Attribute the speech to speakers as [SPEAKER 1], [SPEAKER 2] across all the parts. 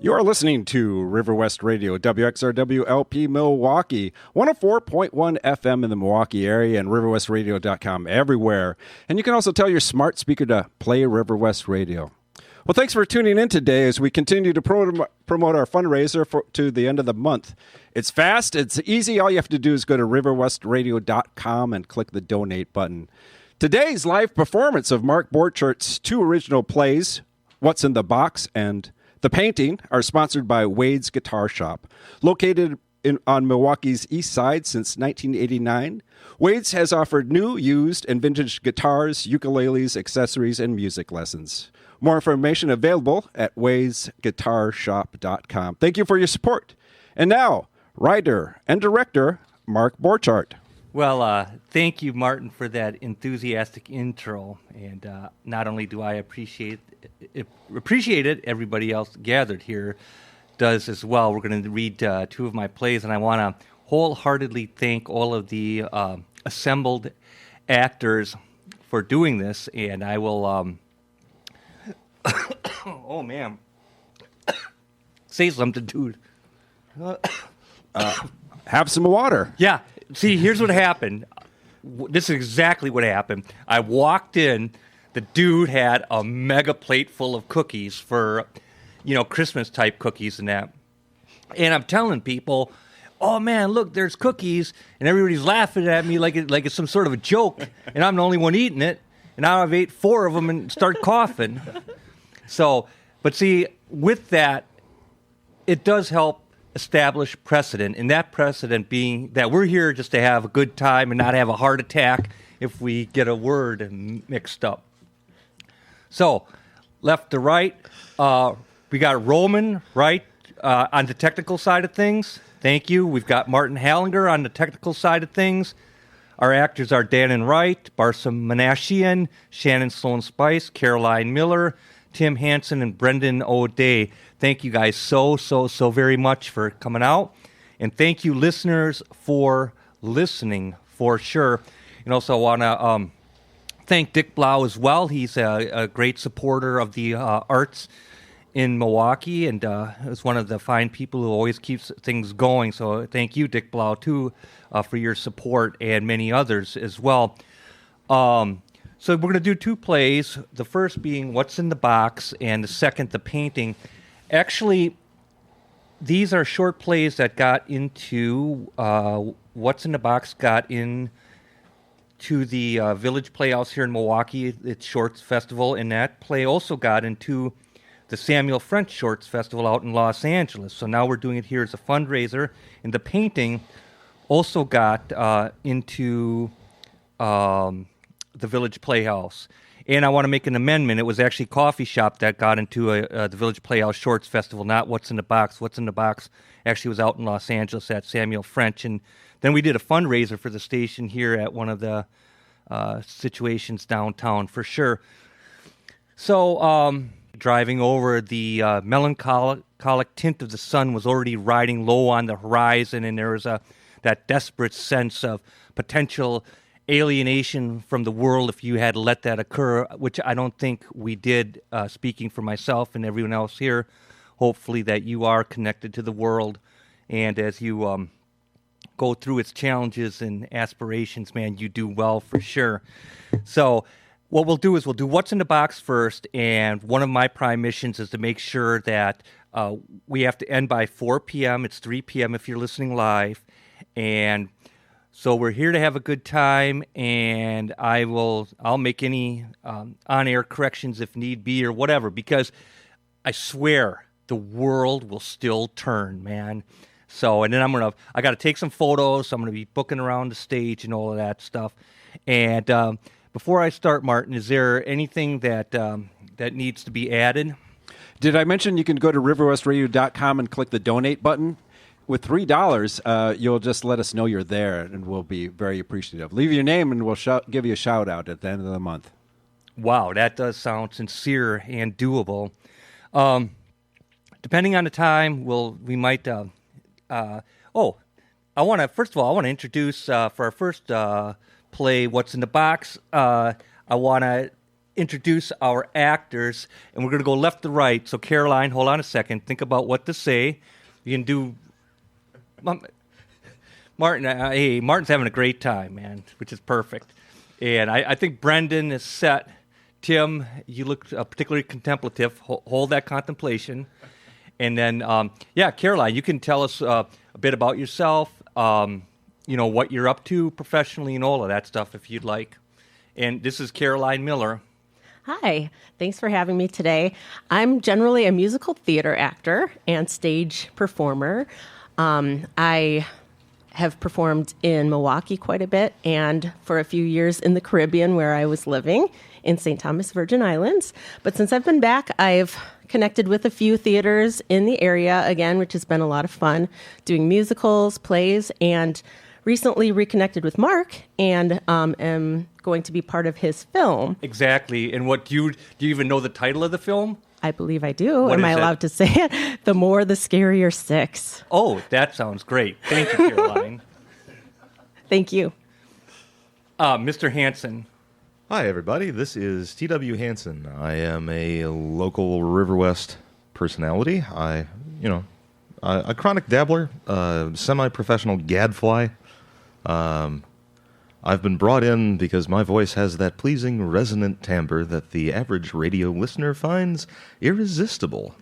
[SPEAKER 1] You're listening to River West Radio, WXRW LP Milwaukee, 104.1 FM in the Milwaukee area, and riverwestradio.com everywhere. And you can also tell your smart speaker to play River West Radio. Well, thanks for tuning in today as we continue to promote our fundraiser to the end of the month. It's fast, it's easy. All you have to do is go to riverwestradio.com and click the donate button. Today's live performance of Mark Borchardt's two original plays, What's in the Box and The Painting, are sponsored by Wade's Guitar Shop. Located on Milwaukee's east side since 1989, Wade's has offered new, used, and vintage guitars, ukuleles, accessories, and music lessons. More information available at wadesguitarshop.com. Thank you for your support. And now, writer and director Mark Borchardt.
[SPEAKER 2] Well, thank you, Martin, for that enthusiastic intro. And not only do I appreciate it, everybody else gathered here does as well. We're going to read two of my plays, and I want to wholeheartedly thank all of the assembled actors for doing this. And I will, oh man, say something, dude.
[SPEAKER 1] Have some water.
[SPEAKER 2] Yeah. See, here's what happened. This is exactly what happened. I walked in. The dude had a mega plate full of cookies for, Christmas-type cookies and that. And I'm telling people, oh, man, look, there's cookies. And everybody's laughing at me like it's some sort of a joke. And I'm the only one eating it. And now I've ate 4 of them and start coughing. So, but see, with that, it does help establish precedent, and that precedent being that we're here just to have a good time and not have a heart attack if we get a word mixed up. So, left to right, we got Roman, right, on the technical side of things. Thank you. We've got Martin Hallinger on the technical side of things. Our actors are Dan Wright, Barsom Menashian, Shannon Sloan Spice, Caroline Miller, Tim Hansen, and Brendan O'Day. Thank you guys so very much for coming out. And thank you, listeners, for listening, for sure. And also want to thank Dick Blau as well. He's a great supporter of the arts in Milwaukee, and is one of the fine people who always keeps things going. So thank you, Dick Blau, too, for your support, and many others as well. So we're going to do 2 plays, the first being What's in the Box, and the second, The Painting. Actually, these are short plays that got into, What's in the Box got into the Village Playhouse here in Milwaukee, its Shorts Festival, and that play also got into the Samuel French Shorts Festival out in Los Angeles. So now we're doing it here as a fundraiser, and The Painting also got into the Village Playhouse. And I want to make an amendment. It was actually Coffee Shop that got into the Village Playhouse Shorts Festival, not What's in the Box. What's in the Box actually was out in Los Angeles at Samuel French. And then we did a fundraiser for the station here at one of the situations downtown for sure. So driving over, the melancholic tint of the sun was already riding low on the horizon, and there was that desperate sense of potential alienation from the world if you had let that occur, which I don't think we did, speaking for myself and everyone else here. Hopefully that you are connected to the world, and as you go through its challenges and aspirations, man, you do well for sure. So what we'll do is we'll do What's in the Box first, and one of my prime missions is to make sure that we have to end by 4 p.m. It's 3 p.m. if you're listening live, and so we're here to have a good time, and I'll make any on-air corrections if need be or whatever, because I swear the world will still turn, man. So, and then I got to take some photos. So I'm going to be booking around the stage and all of that stuff. And before I start, Martin, is there anything that needs to be added?
[SPEAKER 1] Did I mention you can go to riverwestradio.com and click the donate button? With $3, you'll just let us know you're there, and we'll be very appreciative. Leave your name, and we'll give you a shout-out at the end of the month.
[SPEAKER 2] Wow, that does sound sincere and doable. Depending on the time, we might. I want to introduce for our first play, What's in the Box. I want to introduce our actors, and we're going to go left to right. So, Caroline, hold on a second. Think about what to say. You can do... Martin, hey, Martin's having a great time, man, which is perfect. And I think Brendan is set. Tim, you look particularly contemplative. Hold that contemplation. And then, Caroline, you can tell us a bit about yourself, what you're up to professionally and all of that stuff if you'd like. And this is Caroline Miller.
[SPEAKER 3] Hi, thanks for having me today. I'm generally a musical theater actor and stage performer. I have performed in Milwaukee quite a bit and for a few years in the Caribbean where I was living in St. Thomas, Virgin Islands. But since I've been back, I've connected with a few theaters in the area again, which has been a lot of fun, doing musicals, plays, and recently reconnected with Mark and am going to be part of his film.
[SPEAKER 2] Exactly. And do you even know the title of the film?
[SPEAKER 3] I believe I do. Am I allowed to say it? The More, the Scarier 6.
[SPEAKER 2] Oh, that sounds great. Thank you, Caroline.
[SPEAKER 3] Thank you.
[SPEAKER 2] Mr. Hansen.
[SPEAKER 4] Hi, everybody. This is T.W. Hansen. I am a local River West personality. A chronic dabbler, semi-professional gadfly. I've been brought in because my voice has that pleasing resonant timbre that the average radio listener finds irresistible.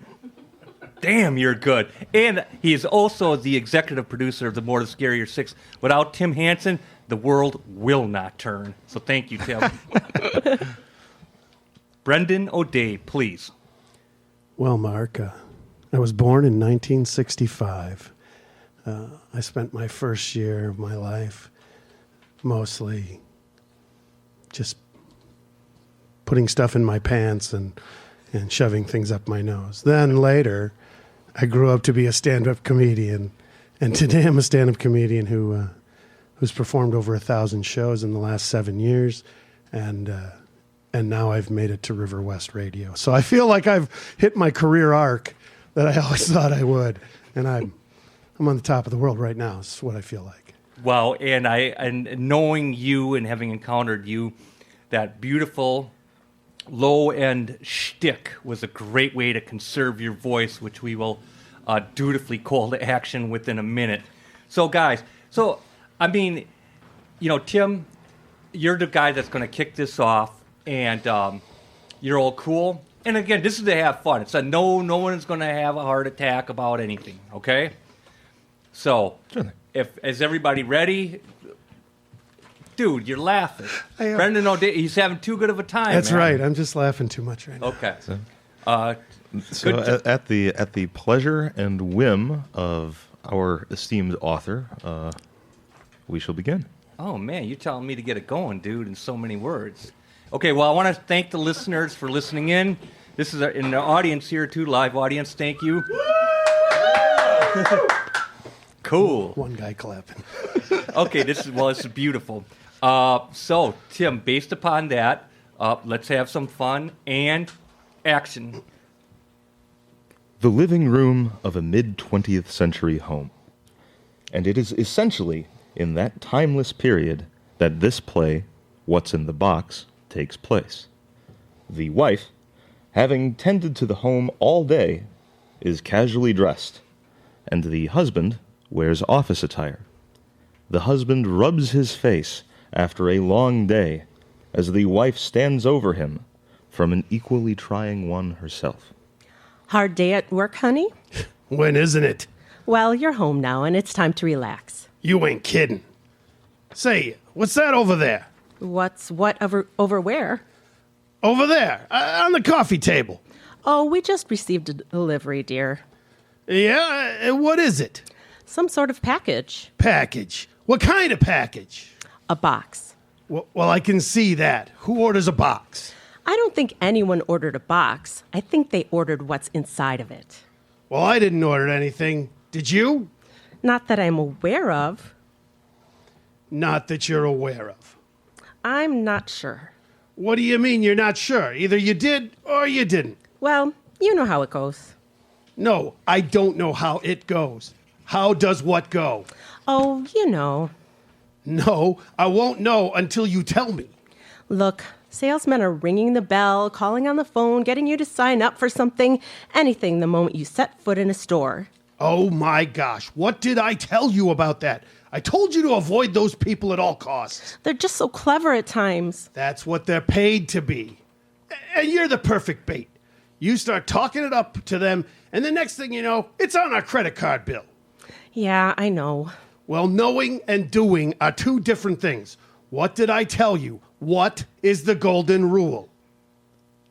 [SPEAKER 2] Damn, you're good. And he is also the executive producer of The More the Scarier 6. Without Tim Hansen, the world will not turn. So thank you, Tim. Brendan O'Day, please.
[SPEAKER 5] Well, Mark, I was born in 1965. I spent my first year of my life mostly just putting stuff in my pants and shoving things up my nose. Then later, I grew up to be a stand-up comedian, and today I'm a stand-up comedian who's performed over 1,000 shows in the last 7 years, and now I've made it to River West Radio. So I feel like I've hit my career arc that I always thought I would, and I'm on the top of the world right now. Is what I feel like.
[SPEAKER 2] Wow, and knowing you and having encountered you, that beautiful low-end shtick was a great way to conserve your voice, which we will dutifully call to action within a minute. So, guys, Tim, you're the guy that's going to kick this off, and you're all cool. And again, this is to have fun. It's no one's going to have a heart attack about anything, okay? So, is everybody ready? Dude, you're laughing. Brendan O'Day, he's having too good of a time.
[SPEAKER 5] That's
[SPEAKER 2] man.
[SPEAKER 5] Right. I'm just laughing too much right now.
[SPEAKER 2] Okay.
[SPEAKER 4] So at the pleasure and whim of our esteemed author, we shall begin.
[SPEAKER 2] Oh, man, you're telling me to get it going, dude, in so many words. Okay, well, I want to thank the listeners for listening in. This is in the audience here, too, live audience. Thank you. Cool.
[SPEAKER 5] One guy clapping.
[SPEAKER 2] Okay, this is beautiful. So, Tim, based upon that, let's have some fun and action.
[SPEAKER 4] The living room of a mid-20th century home. And it is essentially in that timeless period that this play, What's in the Box, takes place. The wife, having tended to the home all day, is casually dressed, and the husband wears office attire. The husband rubs his face after a long day as the wife stands over him from an equally trying one herself.
[SPEAKER 3] Hard day at work, honey?
[SPEAKER 5] When isn't it?
[SPEAKER 3] Well, you're home now, and it's time to relax.
[SPEAKER 5] You ain't kidding. Say, what's that over there?
[SPEAKER 3] What's what over where?
[SPEAKER 5] Over there, on the coffee table.
[SPEAKER 3] Oh, we just received a delivery, dear.
[SPEAKER 5] Yeah? What is it?
[SPEAKER 3] Some sort of package.
[SPEAKER 5] Package? What kind of package?
[SPEAKER 3] A box.
[SPEAKER 5] Well, I can see that. Who orders a box?
[SPEAKER 3] I don't think anyone ordered a box. I think they ordered what's inside of it.
[SPEAKER 5] Well, I didn't order anything. Did you?
[SPEAKER 3] Not that I'm aware of.
[SPEAKER 5] Not that you're aware of.
[SPEAKER 3] I'm not sure.
[SPEAKER 5] What do you mean you're not sure? Either you did or you didn't.
[SPEAKER 3] Well, you know how it goes.
[SPEAKER 5] No, I don't know how it goes. How does what go?
[SPEAKER 3] Oh, you know.
[SPEAKER 5] No, I won't know until you tell me.
[SPEAKER 3] Look, Salesmen are ringing the bell, calling on the phone, getting you to sign up for something, anything the moment you set foot in a store.
[SPEAKER 6] Oh my gosh, what did I tell you about that? I told you to avoid those people at all costs.
[SPEAKER 3] They're just so clever at times.
[SPEAKER 6] That's what they're paid to be. And you're the perfect bait. You start talking it up to them, and the next thing you know, it's on our credit card bill.
[SPEAKER 3] Yeah, I know.
[SPEAKER 6] Well, knowing and doing are two different things. What did I tell you? What is the golden rule?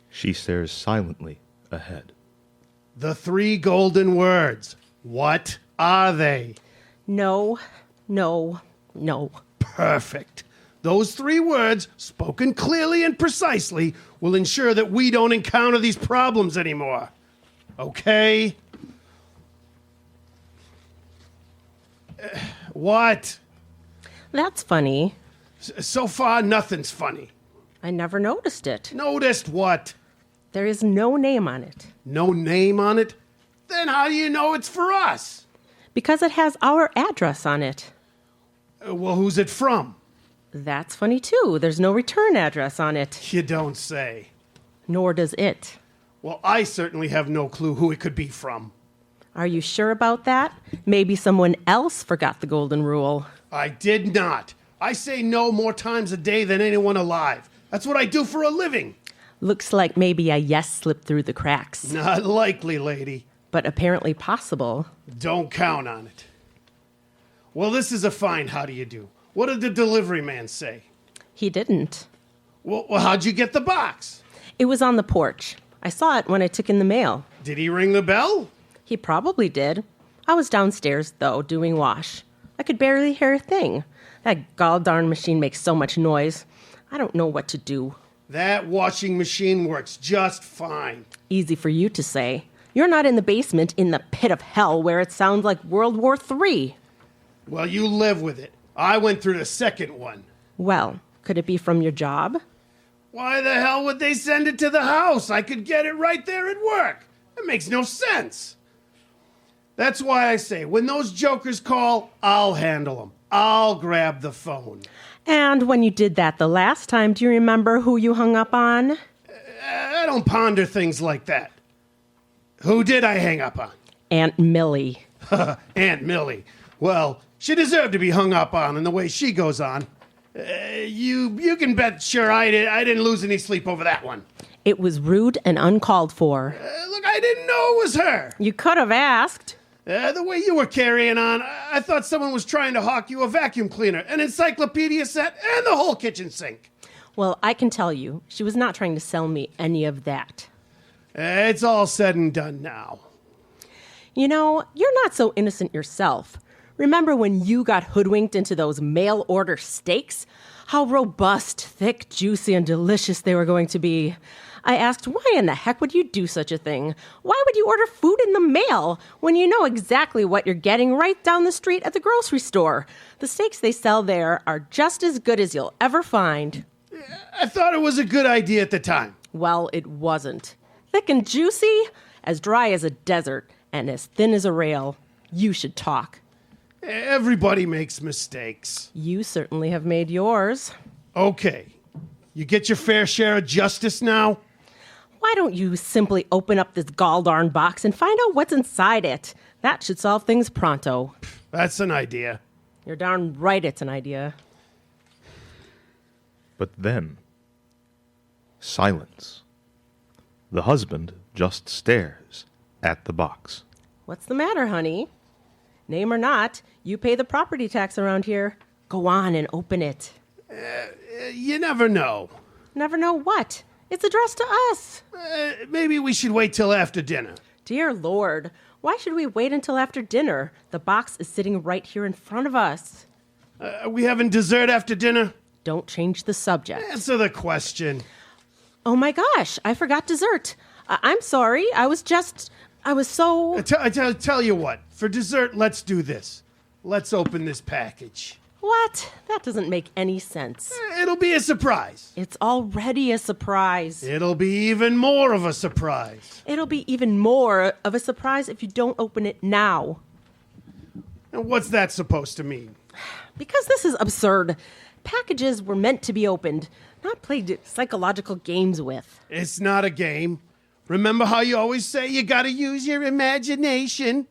[SPEAKER 4] She stares silently ahead.
[SPEAKER 6] The 3 golden words. What are they?
[SPEAKER 3] No, no, no.
[SPEAKER 6] Perfect. Those 3 words, spoken clearly and precisely, will ensure that we don't encounter these problems anymore. Okay? What?
[SPEAKER 3] That's funny.
[SPEAKER 6] So far, nothing's funny.
[SPEAKER 3] I never noticed it.
[SPEAKER 6] Noticed what?
[SPEAKER 3] There is no name on it.
[SPEAKER 6] No name on it? Then how do you know it's for us?
[SPEAKER 3] Because it has our address on it.
[SPEAKER 6] Well, who's it from?
[SPEAKER 3] That's funny too. There's no return address on it.
[SPEAKER 6] You don't say.
[SPEAKER 3] Nor does it.
[SPEAKER 6] Well, I certainly have no clue who it could be from.
[SPEAKER 3] Are you sure about that? Maybe someone else forgot the golden rule.
[SPEAKER 6] I did not. I say no more times a day than anyone alive. That's what I do for a living.
[SPEAKER 3] Looks like maybe a yes slipped through the cracks.
[SPEAKER 6] Not likely, lady.
[SPEAKER 3] But apparently possible.
[SPEAKER 6] Don't count on it. Well, this is a fine how do you do. What did the delivery man say?
[SPEAKER 3] He didn't.
[SPEAKER 6] Well, how'd you get the box?
[SPEAKER 3] It was on the porch. I saw it when I took in the mail.
[SPEAKER 6] Did he ring the bell?
[SPEAKER 3] He probably did. I was downstairs, though, doing wash. I could barely hear a thing. That gall-darn machine makes so much noise. I don't know what to do.
[SPEAKER 6] That washing machine works just fine.
[SPEAKER 3] Easy for you to say. You're not in the basement in the pit of hell where it sounds like World War III.
[SPEAKER 6] Well, you live with it. I went through the second one.
[SPEAKER 3] Well, could it be from your job?
[SPEAKER 6] Why the hell would they send it to the house? I could get it right there at work. That makes no sense. That's why I say, when those jokers call, I'll handle them. I'll grab the phone.
[SPEAKER 3] And when you did that the last time, do you remember who you hung up on?
[SPEAKER 6] I don't ponder things like that. Who did I hang up on?
[SPEAKER 3] Aunt Millie.
[SPEAKER 6] Aunt Millie. Well, she deserved to be hung up on in the way she goes on. You can bet sure I didn't lose any sleep over that one.
[SPEAKER 3] It was rude and uncalled for.
[SPEAKER 6] Look, I didn't know it was her.
[SPEAKER 3] You could have asked.
[SPEAKER 6] The way you were carrying on, I thought someone was trying to hawk you a vacuum cleaner, an encyclopedia set, and the whole kitchen sink.
[SPEAKER 3] Well, I can tell you, she was not trying to sell me any of that.
[SPEAKER 6] It's all said and done now.
[SPEAKER 3] You know, you're not so innocent yourself. Remember when you got hoodwinked into those mail-order steaks? How robust, thick, juicy, and delicious they were going to be. I asked, why in the heck would you do such a thing? Why would you order food in the mail when you know exactly what you're getting right down the street at the grocery store? The steaks they sell there are just as good as you'll ever find.
[SPEAKER 6] I thought it was a good idea at the time.
[SPEAKER 3] Well, it wasn't. Thick and juicy, as dry as a desert, and as thin as a rail. You should talk.
[SPEAKER 6] Everybody makes mistakes.
[SPEAKER 3] You certainly have made yours.
[SPEAKER 6] Okay. You get your fair share of justice now?
[SPEAKER 3] Why don't you simply open up this gall-darn box and find out what's inside it? That should solve things pronto.
[SPEAKER 6] That's an idea.
[SPEAKER 3] You're darn right it's an idea.
[SPEAKER 4] But then, silence. The husband just stares at the box.
[SPEAKER 3] What's the matter, honey? Name or not, you pay the property tax around here. Go on and open it.
[SPEAKER 6] You never know.
[SPEAKER 3] Never know what? It's addressed to us.
[SPEAKER 6] Maybe we should wait till after dinner.
[SPEAKER 3] Dear Lord, why should we wait until after dinner? The box is sitting right here in front of us.
[SPEAKER 6] Are we having dessert after dinner?
[SPEAKER 3] Don't change the subject.
[SPEAKER 6] Answer the question.
[SPEAKER 3] Oh my gosh, I forgot dessert. I'm sorry, I was so...
[SPEAKER 6] I tell you what, for dessert, let's do this. Let's open this package.
[SPEAKER 3] What? That doesn't make any sense.
[SPEAKER 6] It'll be a surprise.
[SPEAKER 3] It's already a surprise.
[SPEAKER 6] It'll be even more of a surprise.
[SPEAKER 3] It'll be even more of a surprise if you don't open it now.
[SPEAKER 6] And what's that supposed to mean?
[SPEAKER 3] Because this is absurd. Packages were meant to be opened. not play psychological games with.
[SPEAKER 6] It's not a game. Remember how you always say you gotta use your imagination?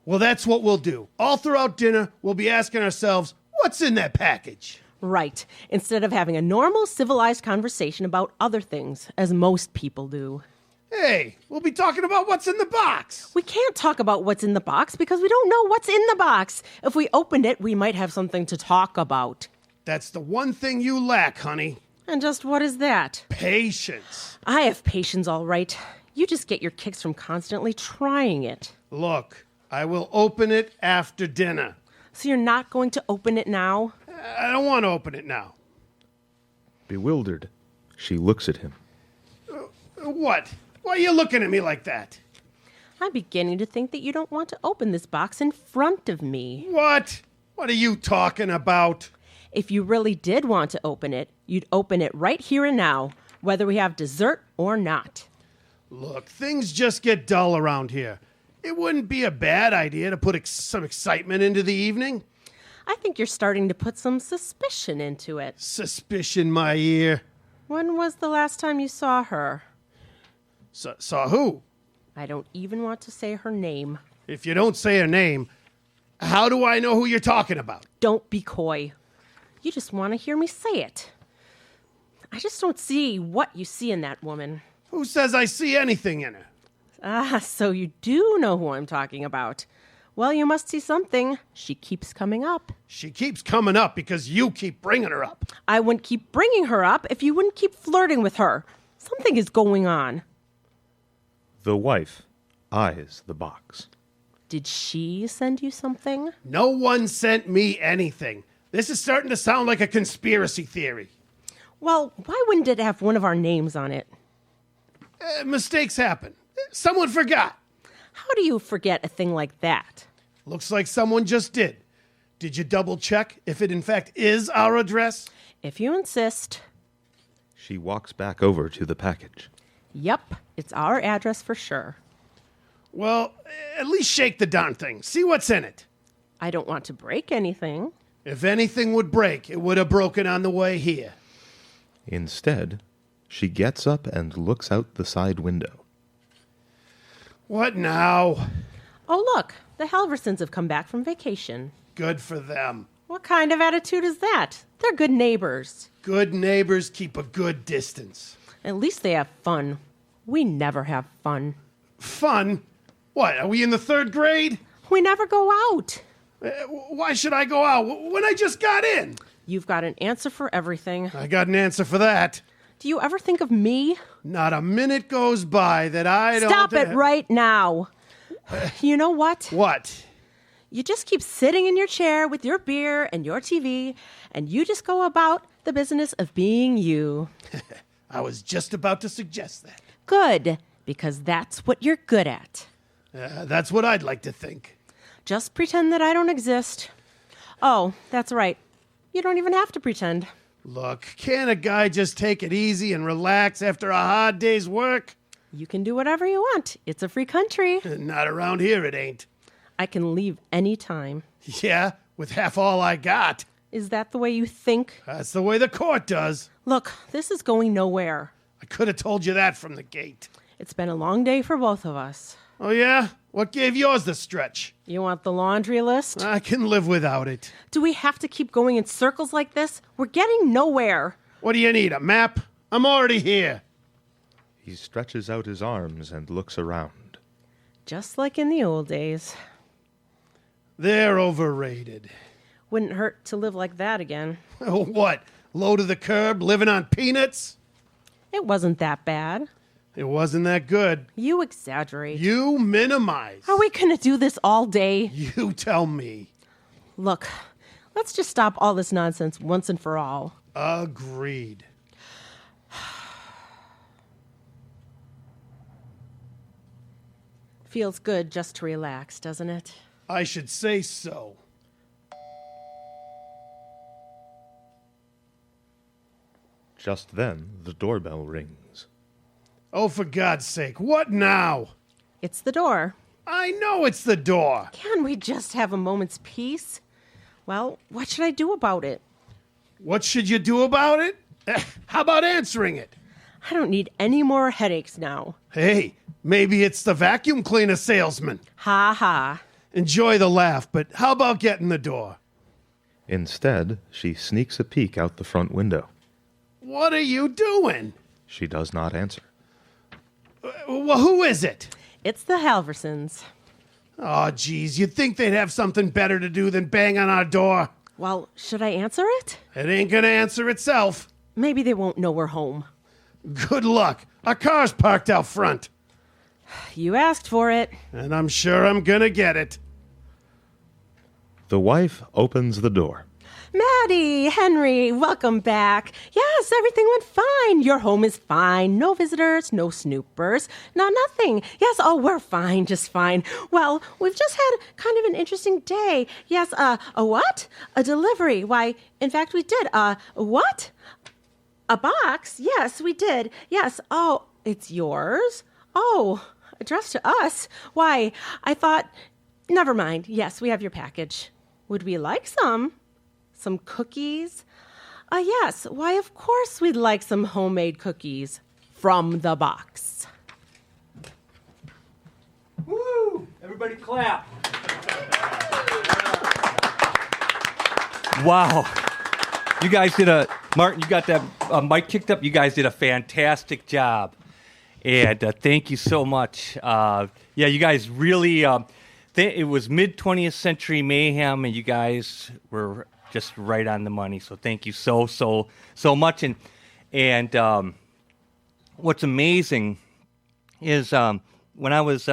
[SPEAKER 6] Well, that's what we'll do. All throughout dinner, we'll be asking ourselves, what's in that package?
[SPEAKER 3] Right. Instead of having a normal, civilized conversation about other things, as most people do.
[SPEAKER 6] Hey, we'll be talking about what's in the box.
[SPEAKER 3] We can't talk about what's in the box because we don't know what's in the box. If we opened it, we might have something to talk about.
[SPEAKER 6] That's the one thing you lack, honey.
[SPEAKER 3] And just what is that?
[SPEAKER 6] Patience.
[SPEAKER 3] I have patience, all right. You just get your kicks from constantly trying it.
[SPEAKER 6] Look, I will open it after dinner.
[SPEAKER 3] So you're not going to open it now?
[SPEAKER 6] I don't want to open it now.
[SPEAKER 4] Bewildered, she looks at him.
[SPEAKER 6] What? Why are you looking at me like that?
[SPEAKER 3] I'm beginning to think that you don't want to open this box in front of me.
[SPEAKER 6] What? What are you talking about?
[SPEAKER 3] If you really did want to open it, you'd open it right here and now, whether we have dessert or not.
[SPEAKER 6] Look, things just get dull around here. It wouldn't be a bad idea to put some excitement into the evening.
[SPEAKER 3] I think you're starting to put some suspicion into it.
[SPEAKER 6] Suspicion, my ear.
[SPEAKER 3] When was the last time you saw her?
[SPEAKER 6] Saw who?
[SPEAKER 3] I don't even want to say her name.
[SPEAKER 6] If you don't say her name, how do I know who you're talking about?
[SPEAKER 3] Don't be coy. You just want to hear me say it. I just don't see what you see in that woman.
[SPEAKER 6] Who says I see anything in her?
[SPEAKER 3] Ah, so you do know who I'm talking about. Well, you must see something. She keeps coming up.
[SPEAKER 6] She keeps coming up because you keep bringing her up.
[SPEAKER 3] I wouldn't keep bringing her up if you wouldn't keep flirting with her. Something is going on.
[SPEAKER 4] The wife eyes the box.
[SPEAKER 3] Did she send you something?
[SPEAKER 6] No one sent me anything. This is starting to sound like a conspiracy theory.
[SPEAKER 3] Well, why wouldn't it have one of our names on it?
[SPEAKER 6] Mistakes happen. Someone forgot.
[SPEAKER 3] How do you forget a thing like that?
[SPEAKER 6] Looks like someone just did. Did you double check if it in fact is our address?
[SPEAKER 3] If you insist.
[SPEAKER 4] She walks back over to the package.
[SPEAKER 3] Yep, it's our address for sure.
[SPEAKER 6] Well, at least shake the darn thing. See what's in it.
[SPEAKER 3] I don't want to break anything.
[SPEAKER 6] If anything would break, it would have broken on the way here.
[SPEAKER 4] Instead, she gets up and looks out the side window.
[SPEAKER 6] What now?
[SPEAKER 3] Oh, look, the Halversons have come back from vacation.
[SPEAKER 6] Good for them.
[SPEAKER 3] What kind of attitude is that? They're good neighbors.
[SPEAKER 6] Good neighbors keep a good distance.
[SPEAKER 3] At least they have fun. We never have fun.
[SPEAKER 6] Fun? What, are we in the 3rd grade?
[SPEAKER 3] We never go out.
[SPEAKER 6] Why should I go out when I just got in?
[SPEAKER 3] You've got an answer for everything.
[SPEAKER 6] I got an answer for that.
[SPEAKER 3] Do you ever think of me?
[SPEAKER 6] Not a minute goes by that I don't...
[SPEAKER 3] Stop it right now. You know what?
[SPEAKER 6] What?
[SPEAKER 3] You just keep sitting in your chair with your beer and your TV, and you just go about the business of being you.
[SPEAKER 6] I was just about to suggest that.
[SPEAKER 3] Good, because that's what you're good at.
[SPEAKER 6] That's what I'd like to think.
[SPEAKER 3] Just pretend that I don't exist. Oh, that's right. You don't even have to pretend.
[SPEAKER 6] Look, can't a guy just take it easy and relax after a hard day's work?
[SPEAKER 3] You can do whatever you want. It's a free country.
[SPEAKER 6] Not around here, it ain't.
[SPEAKER 3] I can leave any time.
[SPEAKER 6] Yeah, with half all I got.
[SPEAKER 3] Is that the way you think?
[SPEAKER 6] That's the way the court does.
[SPEAKER 3] Look, this is going nowhere.
[SPEAKER 6] I could have told you that from the gate.
[SPEAKER 3] It's been a long day for both of us.
[SPEAKER 6] Oh, yeah? What gave yours the stretch?
[SPEAKER 3] You want the laundry list?
[SPEAKER 6] I can live without it.
[SPEAKER 3] Do we have to keep going in circles like this? We're getting nowhere.
[SPEAKER 6] What do you need, a map? I'm already here.
[SPEAKER 4] He stretches out his arms and looks around.
[SPEAKER 3] Just like in the old days.
[SPEAKER 6] They're overrated.
[SPEAKER 3] Wouldn't hurt to live like that again.
[SPEAKER 6] Oh, what? Low to the curb, living on peanuts?
[SPEAKER 3] It wasn't that bad.
[SPEAKER 6] It wasn't that good.
[SPEAKER 3] You exaggerate.
[SPEAKER 6] You minimize.
[SPEAKER 3] Are we going to do this all day?
[SPEAKER 6] You tell me.
[SPEAKER 3] Look, let's just stop all this nonsense once and for all.
[SPEAKER 6] Agreed.
[SPEAKER 3] Feels good just to relax, doesn't it?
[SPEAKER 6] I should say so.
[SPEAKER 4] Just then, the doorbell rings.
[SPEAKER 6] Oh, for God's sake, what now?
[SPEAKER 3] It's the door.
[SPEAKER 6] I know it's the door.
[SPEAKER 3] Can we just have a moment's peace? Well, what should I do about it?
[SPEAKER 6] What should you do about it? How about answering it?
[SPEAKER 3] I don't need any more headaches now.
[SPEAKER 6] Hey, maybe it's the vacuum cleaner salesman.
[SPEAKER 3] Ha ha.
[SPEAKER 6] Enjoy the laugh, but how about getting the door?
[SPEAKER 4] Instead, she sneaks a peek out the front window.
[SPEAKER 6] What are you doing?
[SPEAKER 4] She does not answer.
[SPEAKER 6] Well, who is it?
[SPEAKER 3] It's the Halversons.
[SPEAKER 6] Oh, geez, you'd think they'd have something better to do than bang on our door.
[SPEAKER 3] Well, should I answer it?
[SPEAKER 6] It ain't gonna answer itself.
[SPEAKER 3] Maybe they won't know we're home.
[SPEAKER 6] Good luck. Our car's parked out front,
[SPEAKER 3] You asked for it.
[SPEAKER 6] and I'm sure I'm gonna get it.
[SPEAKER 4] The wife opens the door.
[SPEAKER 3] Maddie, Henry, welcome back. Yes, everything went fine. Your home is fine. No visitors, no snoopers, nothing. Yes, oh, we're fine, just fine. Well, we've just had kind of an interesting day. Yes, a what? A delivery. Why, in fact, we did. What? A box? Yes, we did. Yes, oh, it's yours? Oh, addressed to us? Why, I thought, never mind. Yes, we have your package. Would we like some? Some cookies? Yes. Why, of course we'd like some homemade cookies from the box.
[SPEAKER 2] Woo! Everybody clap. Wow. You guys did Martin, you got that mic kicked up. You guys did a fantastic job. And thank you so much. You guys really, it was mid-20th century mayhem, and you guys were just right on the money. So thank you so much. And what's amazing is when I was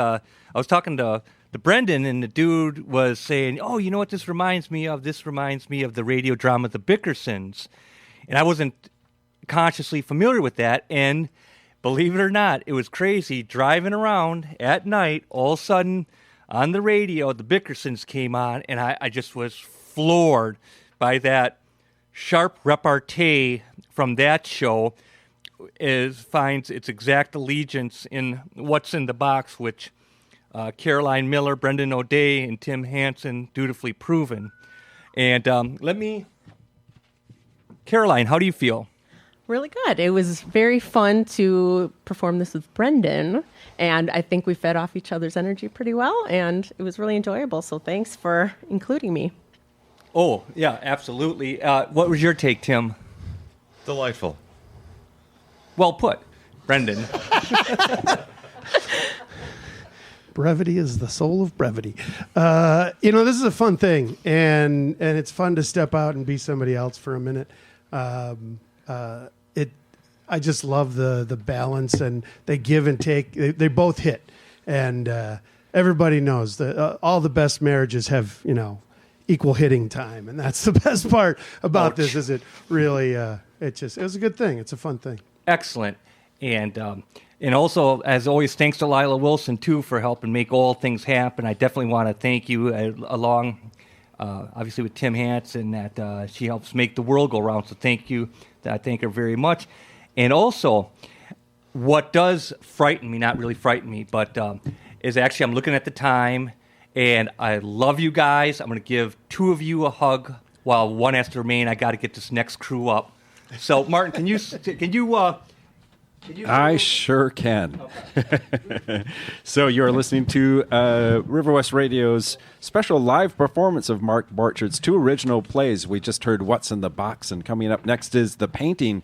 [SPEAKER 2] talking to Brendan, and the dude was saying, "Oh, you know what this reminds me of? This reminds me of the radio drama The Bickersons," and I wasn't consciously familiar with that. And believe it or not, it was crazy driving around at night. All of a sudden, on the radio, The Bickersons came on, and I just was floored by that sharp repartee from that show. Finds its exact allegiance in What's in the Box, which Caroline Miller, Brendan O'Day, and Tim Hansen dutifully proven. And Caroline, how do you feel?
[SPEAKER 3] Really good. It was very fun to perform this with Brendan, and I think we fed off each other's energy pretty well, and it was really enjoyable. So thanks for including me.
[SPEAKER 2] Oh, yeah, absolutely. What was your take, Tim?
[SPEAKER 4] Delightful.
[SPEAKER 2] Well put, Brendan.
[SPEAKER 6] Brevity is the soul of brevity. This is a fun thing, and it's fun to step out and be somebody else for a minute. I just love the balance, and they give and take. They both hit, and everybody knows that all the best marriages have equal hitting time, and that's the best part about this. Is it really? It was a good thing. It's a fun thing.
[SPEAKER 2] Excellent, and also, as always, thanks to Lila Wilson too for helping make all things happen. I definitely want to thank you along. Obviously with Tim Hansen, that she helps make the world go round. So thank you. I thank her very much. And also, what does frighten me, not really frighten me, but is actually I'm looking at the time, and I love you guys. I'm going to give two of you a hug while one has to remain. I got to get this next crew up. So, Martin, can you
[SPEAKER 1] I sure can. So you're listening to River West Radio's special live performance of Mark Borchardt's two original plays. We just heard What's in the Box, and coming up next is The Painting.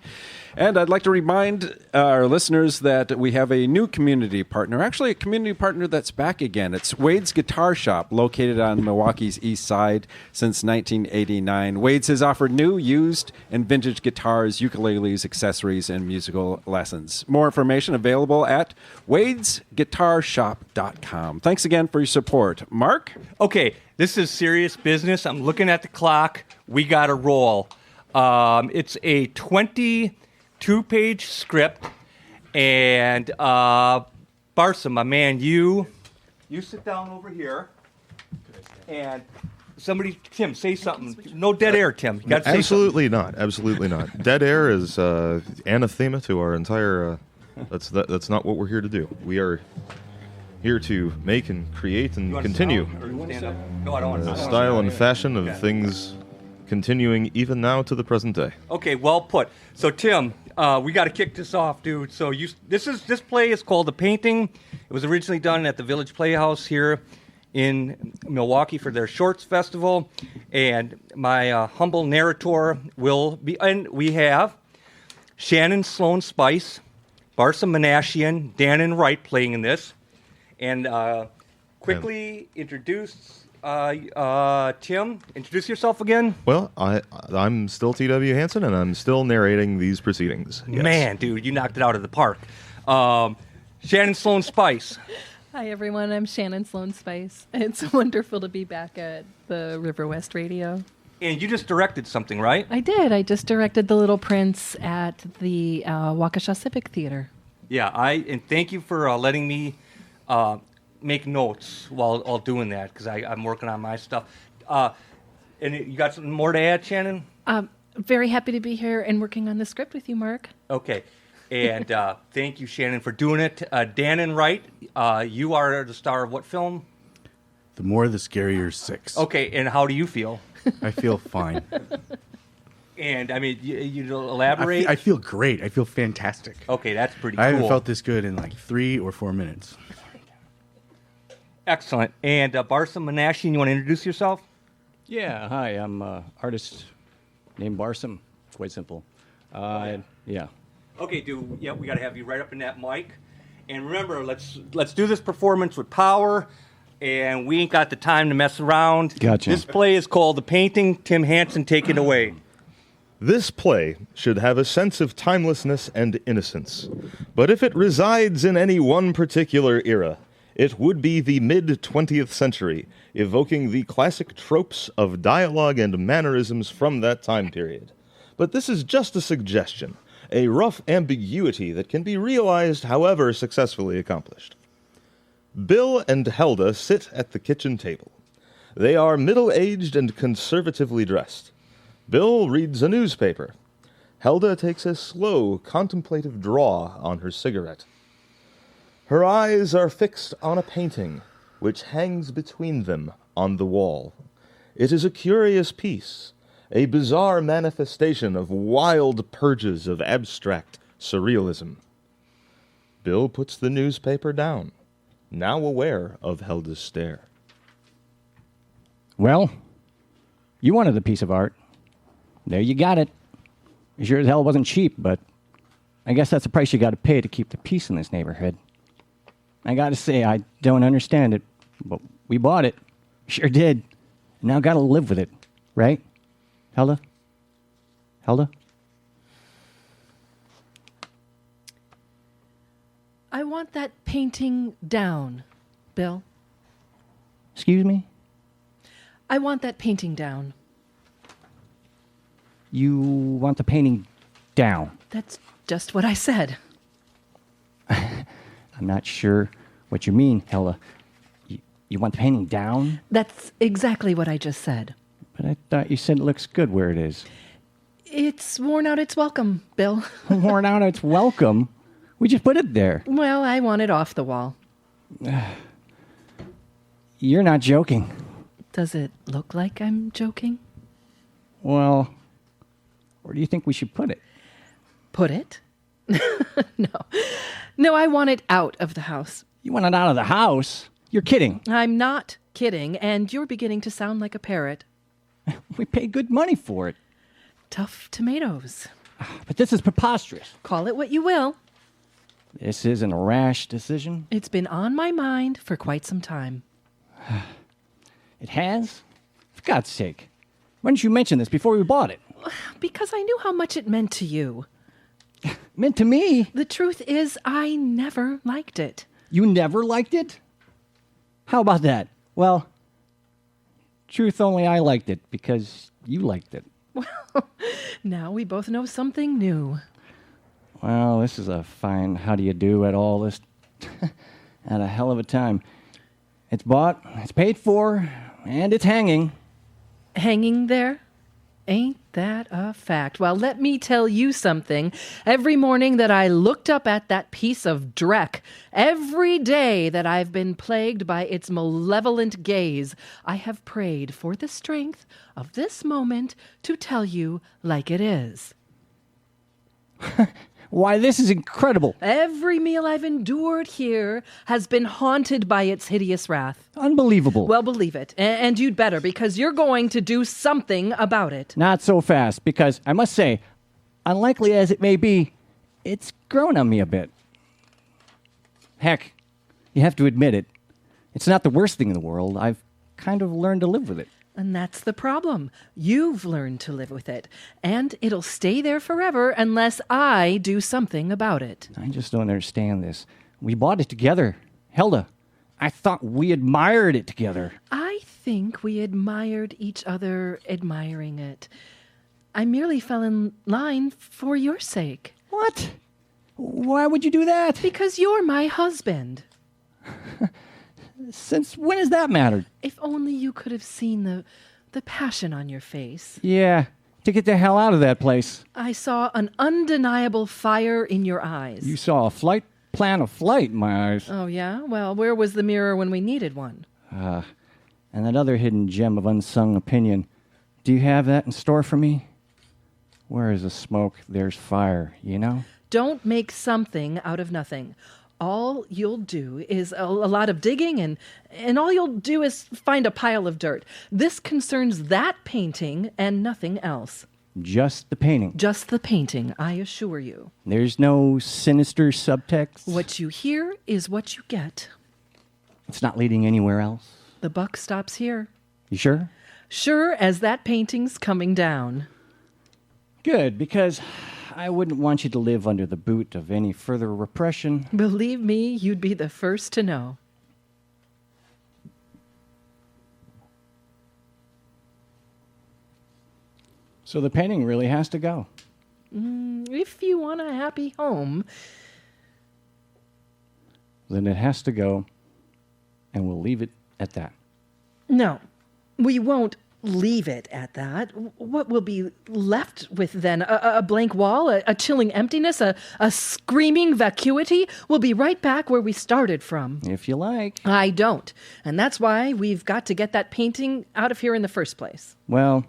[SPEAKER 1] And I'd like to remind our listeners that we have a new community partner, actually a community partner that's back again. It's Wade's Guitar Shop, located on Milwaukee's east side since 1989. Wade's has offered new, used, and vintage guitars, ukuleles, accessories, and musical lessons. More information available at wadesguitarshop.com. Thanks again for your support. Mark?
[SPEAKER 2] Okay, this is serious business. I'm looking at the clock. We got to roll. It's a 22-page script, and Barsa, my man, you sit down over here, and somebody, Tim, say something. No dead air, Tim. You got to say
[SPEAKER 4] Absolutely not. Absolutely not. Dead air is anathema to our entire. That's not what we're here to do. We are here to make and create and continue
[SPEAKER 2] No, I don't want to.
[SPEAKER 4] the style and fashion of things continuing even now to the present day.
[SPEAKER 2] Okay, well put. So Tim, we got to kick this off, dude. So this play is called The Painting. It was originally done at the Village Playhouse here in Milwaukee for their Shorts Festival, and my humble narrator will be. And we have Shannon Sloan Spice, Barsa Menashian, Dan Wright playing in this, and quickly introduce. Tim, introduce yourself again.
[SPEAKER 4] Well, I'm still T.W. Hansen, and I'm still narrating these proceedings. Yes.
[SPEAKER 2] Man, dude, you knocked it out of the park. Shannon Sloan Spice.
[SPEAKER 7] Hi, everyone. I'm Shannon Sloan Spice. It's wonderful to be back at the River West Radio.
[SPEAKER 2] And you just directed something, right?
[SPEAKER 7] I did. I just directed The Little Prince at the Waukesha Civic Theater.
[SPEAKER 2] Yeah, and thank you for letting me make notes while doing that, because I'm working on my stuff. And you got something more to add, Shannon?
[SPEAKER 7] Very happy to be here and working on the script with you, Mark.
[SPEAKER 2] Okay. And thank you, Shannon, for doing it. Dan Wright, you are the star of what film?
[SPEAKER 8] The More the Scarier 6.
[SPEAKER 2] Okay, and how do you feel?
[SPEAKER 8] I feel fine.
[SPEAKER 2] And, I mean, you elaborate?
[SPEAKER 8] I feel great. I feel fantastic.
[SPEAKER 2] Okay, that's pretty cool.
[SPEAKER 8] I haven't felt this good in like 3 or 4 minutes.
[SPEAKER 2] Excellent. And Barsa Menashian, you want to introduce yourself?
[SPEAKER 9] Yeah, hi, I'm an artist named Barsom. Quite simple. Yeah.
[SPEAKER 2] Okay, dude. Yeah, we got to have you right up in that mic. And remember, let's do this performance with power. And we ain't got the time to mess around.
[SPEAKER 9] Gotcha.
[SPEAKER 2] This play is called The Painting. Tim Hansen, take it away.
[SPEAKER 4] This play should have a sense of timelessness and innocence. But if it resides in any one particular era, it would be the mid-20th century, evoking the classic tropes of dialogue and mannerisms from that time period. But this is just a suggestion, a rough ambiguity that can be realized however successfully accomplished. Bill and Helda sit at the kitchen table. They are middle-aged and conservatively dressed. Bill reads a newspaper. Helda takes a slow, contemplative draw on her cigarette. Her eyes are fixed on a painting, which hangs between them on the wall. It is a curious piece, a bizarre manifestation of wild purges of abstract surrealism. Bill puts the newspaper down, now aware of Helda's stare.
[SPEAKER 9] Well, you wanted a piece of art. There you got it. It sure as hell wasn't cheap, but I guess that's the price you got to pay to keep the peace in this neighborhood. I got to say, I don't understand it, but we bought it. Sure did. Now got to live with it, right? Helda? Helda?
[SPEAKER 7] I want that painting down, Bill.
[SPEAKER 9] Excuse me?
[SPEAKER 7] I want that painting down.
[SPEAKER 9] You want the painting down?
[SPEAKER 7] That's just what I said.
[SPEAKER 9] I'm not sure what you mean, Helda. You want the painting down?
[SPEAKER 7] That's exactly what I just said.
[SPEAKER 9] But I thought you said it looks good where it is.
[SPEAKER 7] It's worn out its welcome, Bill.
[SPEAKER 9] Worn out its welcome? We just put it there.
[SPEAKER 7] Well, I want it off the wall.
[SPEAKER 9] You're not joking.
[SPEAKER 7] Does it look like I'm joking?
[SPEAKER 9] Well, where do you think we should put it?
[SPEAKER 7] Put it? No, I want it out of the house.
[SPEAKER 9] You want it out of the house? You're kidding.
[SPEAKER 7] I'm not kidding, and you're beginning to sound like a parrot.
[SPEAKER 9] We pay good money for it.
[SPEAKER 7] Tough tomatoes.
[SPEAKER 9] But this is preposterous.
[SPEAKER 7] Call it what you will.
[SPEAKER 9] This isn't a rash decision.
[SPEAKER 7] It's been on my mind for quite some time.
[SPEAKER 9] It has? For God's sake. Why didn't you mention this before we bought it?
[SPEAKER 7] Because I knew how much it meant to you.
[SPEAKER 9] Meant to me?
[SPEAKER 7] The truth is, I never liked it.
[SPEAKER 9] You never liked it? How about that? Well, truth only I liked it because you liked it.
[SPEAKER 7] Well, now we both know something new.
[SPEAKER 9] Well, this is a fine how do you do at all this. Had a hell of a time. It's bought, it's paid for, and it's hanging.
[SPEAKER 7] Hanging there? Ain't that a fact? Well, let me tell you something. Every morning that I looked up at that piece of dreck, every day that I've been plagued by its malevolent gaze, I have prayed for the strength of this moment to tell you like it is.
[SPEAKER 9] Why, this is incredible.
[SPEAKER 7] Every meal I've endured here has been haunted by its hideous wrath.
[SPEAKER 9] Unbelievable.
[SPEAKER 7] Well, believe it. And you'd better, because you're going to do something about it.
[SPEAKER 9] Not so fast, because I must say, unlikely as it may be, it's grown on me a bit. Heck, you have to admit it. It's not the worst thing in the world. I've kind of learned to live with it.
[SPEAKER 7] And that's the problem. You've learned to live with it. And it'll stay there forever unless I do something about it.
[SPEAKER 9] I just don't understand this. We bought it together. Hilda, I thought we admired it together.
[SPEAKER 7] I think we admired each other admiring it. I merely fell in line for your sake.
[SPEAKER 9] What? Why would you do that?
[SPEAKER 7] Because you're my husband.
[SPEAKER 9] Since when has that mattered?
[SPEAKER 7] If only you could have seen the passion on your face.
[SPEAKER 9] Yeah, to get the hell out of that place.
[SPEAKER 7] I saw an undeniable fire in your eyes.
[SPEAKER 9] You saw a plan of flight in my eyes.
[SPEAKER 7] Oh, yeah? Well, where was the mirror when we needed one?
[SPEAKER 9] And that other hidden gem of unsung opinion. Do you have that in store for me? Where is the smoke, there's fire, you know?
[SPEAKER 7] Don't make something out of nothing. All you'll do is a lot of digging, and all you'll do is find a pile of dirt. This concerns that painting and nothing else.
[SPEAKER 9] Just the painting.
[SPEAKER 7] Just the painting, I assure you.
[SPEAKER 9] There's no sinister subtext?
[SPEAKER 7] What you hear is what you get.
[SPEAKER 9] It's not leading anywhere else?
[SPEAKER 7] The buck stops here.
[SPEAKER 9] You sure?
[SPEAKER 7] Sure as that painting's coming down.
[SPEAKER 9] Good, because I wouldn't want you to live under the boot of any further repression.
[SPEAKER 7] Believe me, you'd be the first to know.
[SPEAKER 9] So the painting really has to go.
[SPEAKER 7] If you want a happy home.
[SPEAKER 9] Then it has to go, and we'll leave it at that.
[SPEAKER 7] No, we won't leave it at that. What will be left with then? A blank wall? A chilling emptiness? A screaming vacuity? We'll be right back where we started from.
[SPEAKER 9] If you like.
[SPEAKER 7] I don't. And that's why we've got to get that painting out of here in the first place.
[SPEAKER 9] Well,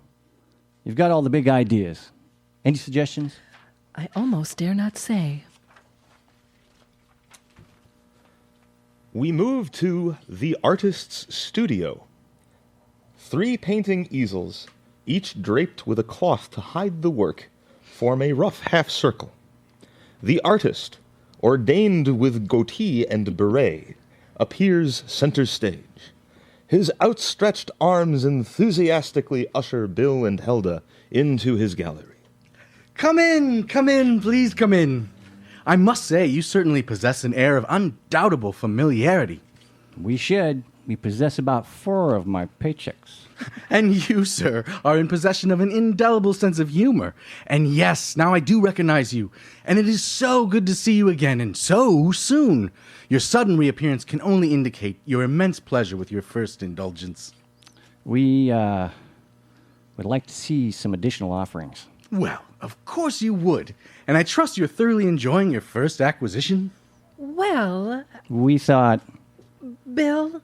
[SPEAKER 9] you've got all the big ideas. Any suggestions?
[SPEAKER 7] I almost dare not say.
[SPEAKER 4] We move to the artist's studio. 3 painting easels, each draped with a cloth to hide the work, form a rough half circle. The artist, ordained with goatee and beret, appears center stage. His outstretched arms enthusiastically usher Bill and Helda into his gallery.
[SPEAKER 8] Come in, please come in. I must say, you certainly possess an air of undoubtable familiarity.
[SPEAKER 9] We should. We possess about 4 of my paychecks.
[SPEAKER 8] And you, sir, are in possession of an indelible sense of humor. And yes, now I do recognize you. And it is so good to see you again, and so soon. Your sudden reappearance can only indicate your immense pleasure with your first indulgence.
[SPEAKER 9] We would like to see some additional offerings.
[SPEAKER 8] Well, of course you would. And I trust you're thoroughly enjoying your first acquisition.
[SPEAKER 7] Well,
[SPEAKER 9] We thought,
[SPEAKER 7] Bill,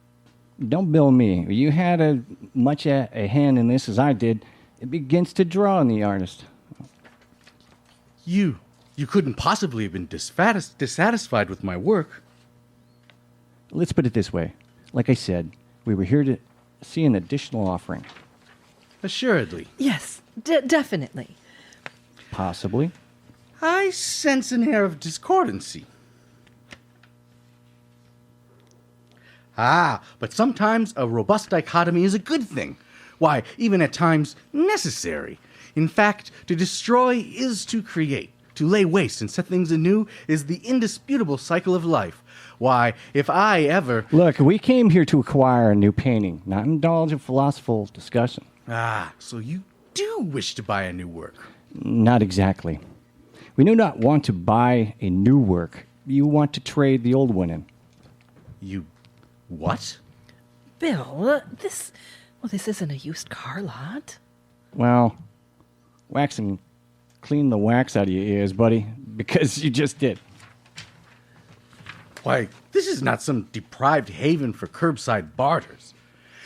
[SPEAKER 9] don't bill me. You had as much a hand in this as I did. It begins to draw on the artist.
[SPEAKER 8] You couldn't possibly have been dissatisfied with my work.
[SPEAKER 9] Let's put it this way. Like I said, we were here to see an additional offering.
[SPEAKER 8] Assuredly.
[SPEAKER 7] yes, definitely.
[SPEAKER 9] Possibly.
[SPEAKER 8] I sense an air of discordancy. But sometimes a robust dichotomy is a good thing. Why, even at times, necessary. In fact, to destroy is to create. To lay waste and set things anew is the indisputable cycle of life. Why, if I ever...
[SPEAKER 9] Look, we came here to acquire a new painting, not indulge in philosophical discussion.
[SPEAKER 8] So you do wish to buy a new work.
[SPEAKER 9] Not exactly. We do not want to buy a new work. You want to trade the old one in.
[SPEAKER 8] You... what?
[SPEAKER 7] Bill, this isn't a used car lot.
[SPEAKER 9] Well, wax and clean the wax out of your ears, buddy, because you just did.
[SPEAKER 8] Why, this is not some deprived haven for curbside barters.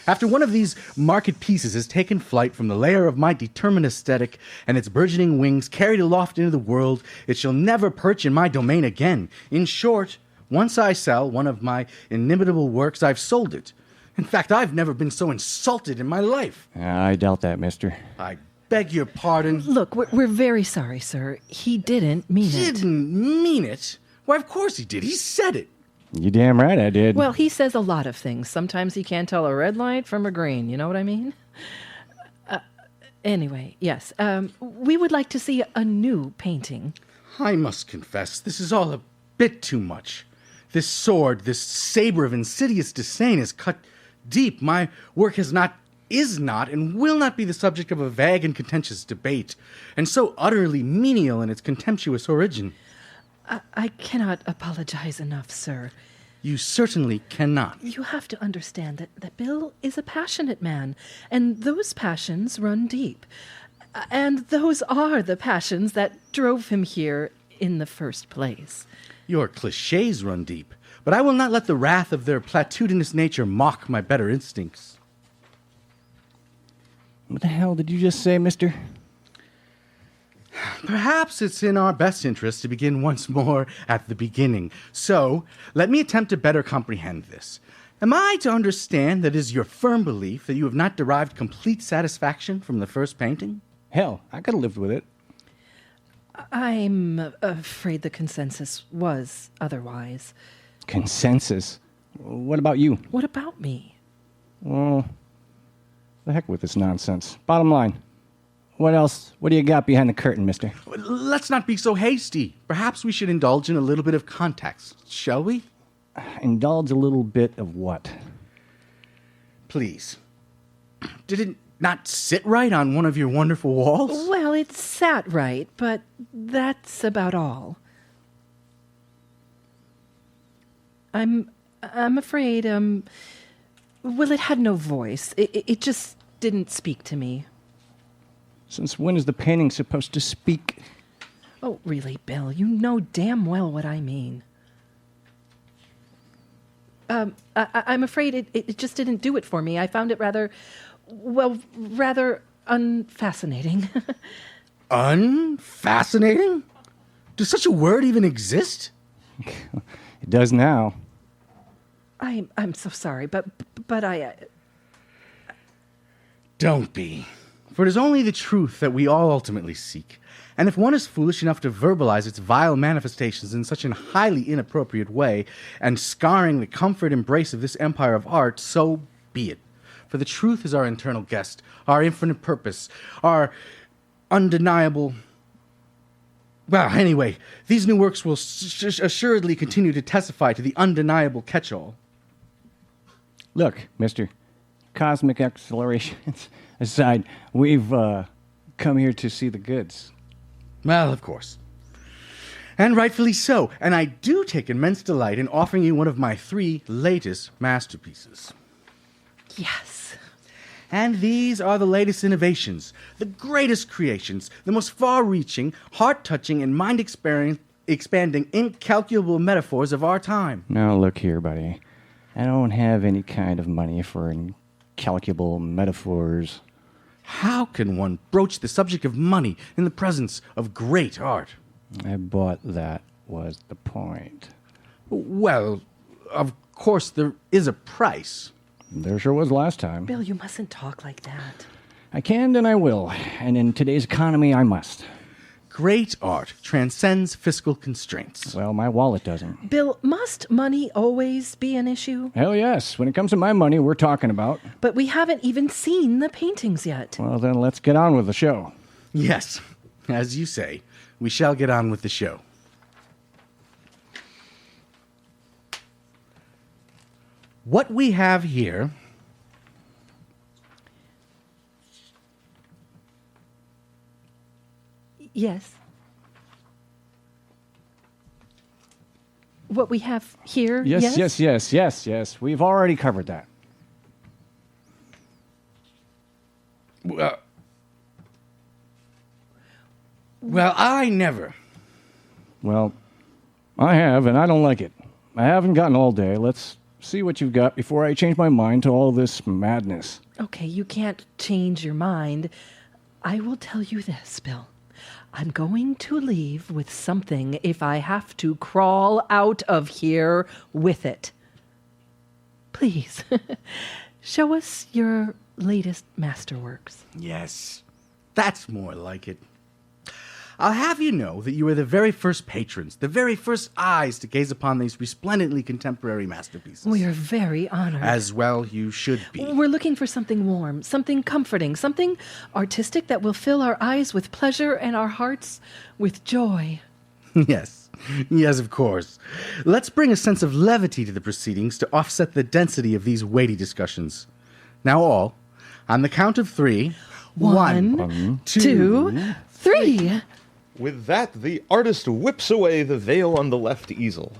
[SPEAKER 8] After one of these market pieces has taken flight from the lair of my determined aesthetic and its burgeoning wings carried aloft into the world, it shall never perch in my domain again. In short, once I sell one of my inimitable works, I've sold it. In fact, I've never been so insulted in my life.
[SPEAKER 9] I doubt that, mister.
[SPEAKER 8] I beg your pardon.
[SPEAKER 7] Look, we're very sorry, sir. He didn't mean it.
[SPEAKER 8] Didn't mean it? Why, of course he did. He said it.
[SPEAKER 9] You damn right I did.
[SPEAKER 7] Well, he says a lot of things. Sometimes he can't tell a red light from a green. You know what I mean? Anyway, yes. We would like to see a new painting.
[SPEAKER 8] I must confess, this is all a bit too much. This sword, this saber of insidious disdain is cut deep. My work is not, and will not be the subject of a vague and contentious debate, and so utterly menial in its contemptuous origin.
[SPEAKER 7] I cannot apologize enough, sir.
[SPEAKER 8] You certainly cannot.
[SPEAKER 7] You have to understand that Bill is a passionate man, and those passions run deep. And those are the passions that drove him here in the first place.
[SPEAKER 8] Your clichés run deep, but I will not let the wrath of their platitudinous nature mock my better instincts.
[SPEAKER 9] What the hell did you just say, mister?
[SPEAKER 8] Perhaps it's in our best interest to begin once more at the beginning. So, let me attempt to better comprehend this. Am I to understand that it is your firm belief that you have not derived complete satisfaction from the first painting?
[SPEAKER 9] Hell, I could have lived with it.
[SPEAKER 7] I'm afraid the consensus was otherwise.
[SPEAKER 9] Consensus? What about you?
[SPEAKER 7] What about me?
[SPEAKER 9] Well, the heck with this nonsense. Bottom line. What else? What do you got behind the curtain, mister?
[SPEAKER 8] Let's not be so hasty. Perhaps we should indulge in a little bit of context, shall we?
[SPEAKER 9] Indulge a little bit of what?
[SPEAKER 8] Please. Did it not sit right on one of your wonderful walls?
[SPEAKER 7] Well, it sat right, but that's about all. I'm afraid, well, it had no voice. It just didn't speak to me.
[SPEAKER 9] Since when is the painting supposed to speak?
[SPEAKER 7] Oh, really, Bill, you know damn well what I mean. I'm afraid it just didn't do it for me. I found it rather unfascinating.
[SPEAKER 8] Unfascinating? Does such a word even exist?
[SPEAKER 9] It does now.
[SPEAKER 7] I'm so sorry, but I...
[SPEAKER 8] Don't be. For it is only the truth that we all ultimately seek. And if one is foolish enough to verbalize its vile manifestations in such an highly inappropriate way, and scarring the comfort embrace of this empire of art, so be it. For the truth is our internal guest, our infinite purpose, our undeniable... Well, anyway, these new works will assuredly continue to testify to the undeniable catch-all.
[SPEAKER 9] Look, mister, cosmic accelerations aside, we've come here to see the goods.
[SPEAKER 8] Well, of course. And rightfully so. And I do take immense delight in offering you one of my 3 latest masterpieces.
[SPEAKER 7] Yes.
[SPEAKER 8] And these are the latest innovations, the greatest creations, the most far-reaching, heart-touching, and mind-expanding, incalculable metaphors of our time.
[SPEAKER 9] Now, look here, buddy. I don't have any kind of money for incalculable metaphors.
[SPEAKER 8] How can one broach the subject of money in the presence of great art?
[SPEAKER 9] I bought that was the point.
[SPEAKER 8] Well, of course there is a price.
[SPEAKER 9] There sure was last time.
[SPEAKER 7] Bill, you mustn't talk like that.
[SPEAKER 9] I can and I will, and in today's economy, I must.
[SPEAKER 8] Great art transcends fiscal constraints.
[SPEAKER 9] Well, my wallet doesn't.
[SPEAKER 7] Bill, must money always be an issue?
[SPEAKER 9] Hell yes. When it comes to my money, we're talking about.
[SPEAKER 7] But we haven't even seen the paintings yet.
[SPEAKER 9] Well, then let's get on with the show.
[SPEAKER 8] Yes, as you say, we shall get on with the show. What we have here...
[SPEAKER 7] Yes. What we have here?
[SPEAKER 9] Yes. We've already covered that.
[SPEAKER 8] Well, I never.
[SPEAKER 9] Well, I have, and I don't like it. I haven't gotten all day. Let's see what you've got before I change my mind to all this madness.
[SPEAKER 7] Okay, you can't change your mind. I will tell you this, Bill. I'm going to leave with something if I have to crawl out of here with it. Please, show us your latest masterworks.
[SPEAKER 8] Yes, that's more like it. I'll have you know that you are the very first patrons, the very first eyes to gaze upon these resplendently contemporary masterpieces.
[SPEAKER 7] We are very honored.
[SPEAKER 8] As well you should be.
[SPEAKER 7] We're looking for something warm, something comforting, something artistic that will fill our eyes with pleasure and our hearts with joy.
[SPEAKER 8] Yes. Yes, of course. Let's bring a sense of levity to the proceedings to offset the density of these weighty discussions. Now all, on the count of 3.
[SPEAKER 7] One, two, three.
[SPEAKER 4] With that, the artist whips away the veil on the left easel.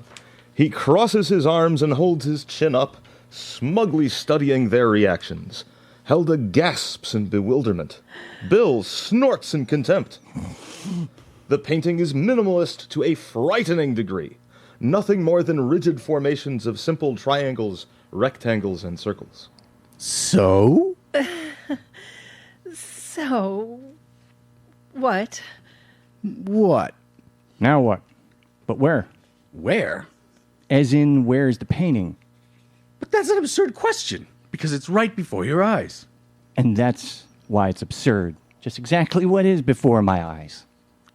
[SPEAKER 4] He crosses his arms and holds his chin up, smugly studying their reactions. Helda gasps in bewilderment. Bill snorts in contempt. The painting is minimalist to a frightening degree. Nothing more than rigid formations of simple triangles, rectangles, and circles.
[SPEAKER 8] So?
[SPEAKER 7] So, what?
[SPEAKER 8] What?
[SPEAKER 9] Now what? But where?
[SPEAKER 8] Where?
[SPEAKER 9] As in, where's the painting?
[SPEAKER 8] But that's an absurd question, because it's right before your eyes.
[SPEAKER 9] And that's why it's absurd. Just exactly what is before my eyes.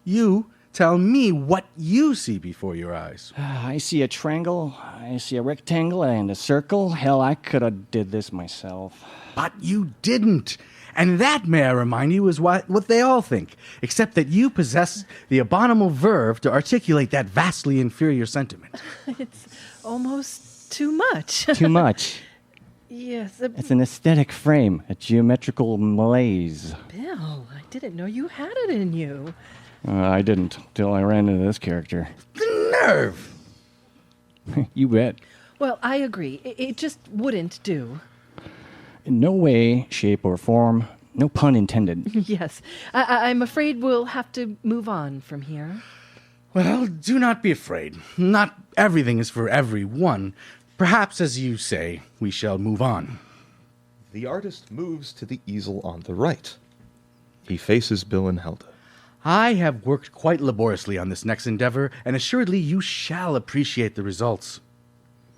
[SPEAKER 8] You tell me what you see before your eyes.
[SPEAKER 9] I see a triangle, I see a rectangle, and a circle. Hell, I could have did this myself.
[SPEAKER 8] But you didn't. And that, may I remind you, is what they all think, except that you possess the abominable verve to articulate that vastly inferior sentiment.
[SPEAKER 7] It's almost too much.
[SPEAKER 9] Too much.
[SPEAKER 7] Yes,
[SPEAKER 9] It's an aesthetic frame, a geometrical malaise.
[SPEAKER 7] Bill, I didn't know you had it in you.
[SPEAKER 9] I didn't, till I ran into this character.
[SPEAKER 8] The nerve!
[SPEAKER 9] You bet.
[SPEAKER 7] Well, I agree. It just wouldn't do.
[SPEAKER 9] In no way, shape, or form, no pun intended.
[SPEAKER 7] Yes, I'm afraid we'll have to move on from here.
[SPEAKER 8] Well, do not be afraid. Not everything is for everyone. Perhaps, as you say, we shall move on.
[SPEAKER 4] The artist moves to the easel on the right. He faces Bill and Helda.
[SPEAKER 8] I have worked quite laboriously on this next endeavor, and assuredly you shall appreciate the results.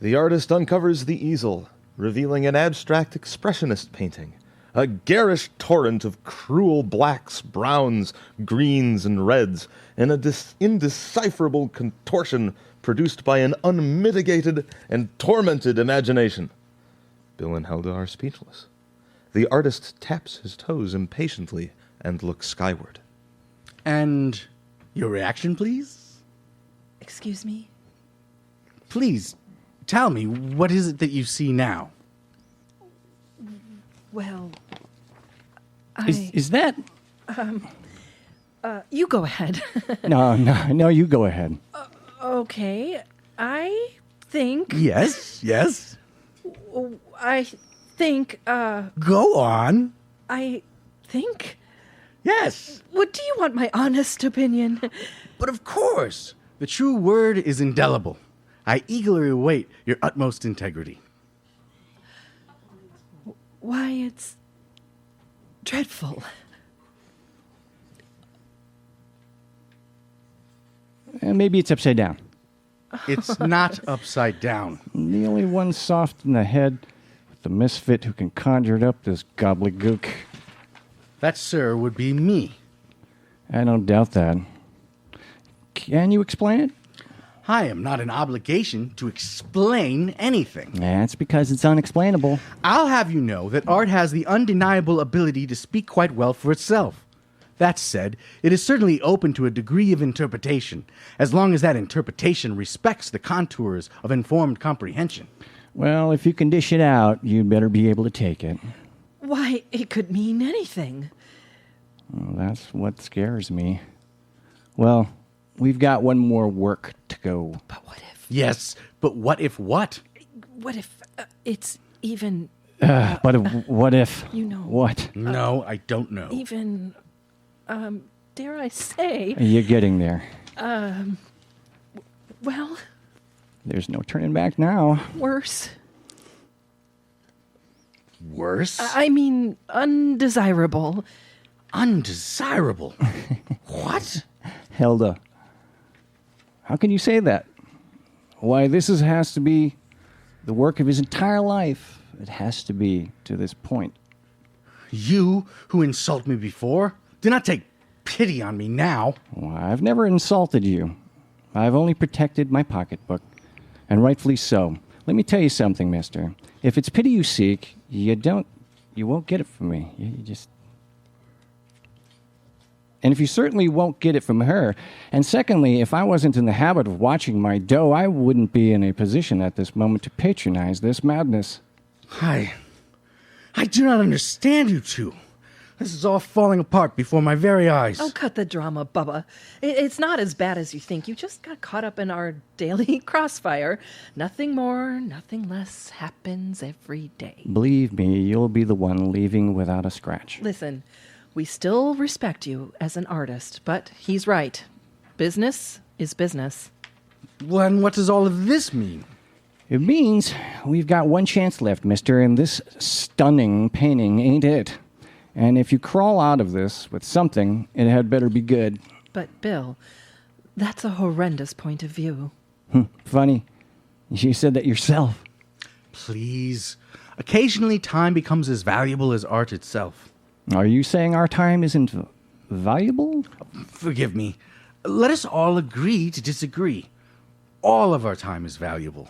[SPEAKER 4] The artist uncovers the easel, revealing an abstract expressionist painting, a garish torrent of cruel blacks, browns, greens, and reds, in a indecipherable contortion produced by an unmitigated and tormented imagination. Bill and Helda are speechless. The artist taps his toes impatiently and looks skyward.
[SPEAKER 8] And your reaction, please?
[SPEAKER 7] Excuse me?
[SPEAKER 8] Please, tell me, what is it that you see now?
[SPEAKER 7] Well,
[SPEAKER 9] Is that...
[SPEAKER 7] you go ahead.
[SPEAKER 9] No, you go ahead.
[SPEAKER 7] Okay, I think...
[SPEAKER 8] Yes, yes.
[SPEAKER 7] I think,
[SPEAKER 8] Go on.
[SPEAKER 7] I think...
[SPEAKER 8] Yes.
[SPEAKER 7] What do you want my honest opinion?
[SPEAKER 8] But of course, the true word is indelible. I eagerly await your utmost integrity.
[SPEAKER 7] Why, it's dreadful.
[SPEAKER 9] Maybe it's upside down.
[SPEAKER 8] It's not upside down.
[SPEAKER 9] The only one soft in the head with the misfit who can conjure up this gobbledygook.
[SPEAKER 8] That, sir, would be me.
[SPEAKER 9] I don't doubt that. Can you explain it?
[SPEAKER 8] I am not in obligation to explain anything.
[SPEAKER 9] That's because it's unexplainable.
[SPEAKER 8] I'll have you know that art has the undeniable ability to speak quite well for itself. That said, it is certainly open to a degree of interpretation, as long as that interpretation respects the contours of informed comprehension.
[SPEAKER 9] Well, if you can dish it out, you'd better be able to take it.
[SPEAKER 7] Why, it could mean anything.
[SPEAKER 9] Well, that's what scares me. Well, we've got one more work to go.
[SPEAKER 7] But what if?
[SPEAKER 8] Yes, but what if what?
[SPEAKER 7] What if it's even...
[SPEAKER 9] But what if...
[SPEAKER 7] You know.
[SPEAKER 9] What?
[SPEAKER 8] No, I don't know.
[SPEAKER 7] Even... dare I say?
[SPEAKER 9] You're getting there.
[SPEAKER 7] Well,
[SPEAKER 9] There's no turning back now.
[SPEAKER 7] worse.
[SPEAKER 8] Worse?
[SPEAKER 7] I mean, undesirable.
[SPEAKER 8] Undesirable. What?
[SPEAKER 9] Hilda, how can you say that? Why, has to be the work of his entire life. It has to be to this point.
[SPEAKER 8] You, who insult me before, do not take pity on me now.
[SPEAKER 9] Well, I've never insulted you. I've only protected my pocketbook, and rightfully so. Let me tell you something, mister. If it's pity you seek, you won't get it from me. You just... And if you certainly won't get it from her, and secondly, if I wasn't in the habit of watching my dough, I wouldn't be in a position at this moment to patronize this madness.
[SPEAKER 8] I do not understand you two. This is all falling apart before my very eyes.
[SPEAKER 7] Oh, cut the drama, Bubba. It's not as bad as you think. You just got caught up in our daily crossfire. Nothing more, nothing less happens every day.
[SPEAKER 9] Believe me, you'll be the one leaving without a scratch.
[SPEAKER 7] Listen, we still respect you as an artist, but he's right. Business is business.
[SPEAKER 8] Well, and what does all of this mean?
[SPEAKER 9] It means we've got one chance left, mister, and this stunning painting ain't it. And if you crawl out of this with something, it had better be good.
[SPEAKER 7] But, Bill, that's a horrendous point of view.
[SPEAKER 9] Funny. You said that yourself.
[SPEAKER 8] Please. Occasionally, time becomes as valuable as art itself.
[SPEAKER 9] Are you saying our time isn't valuable?
[SPEAKER 8] Forgive me. Let us all agree to disagree. All of our time is valuable.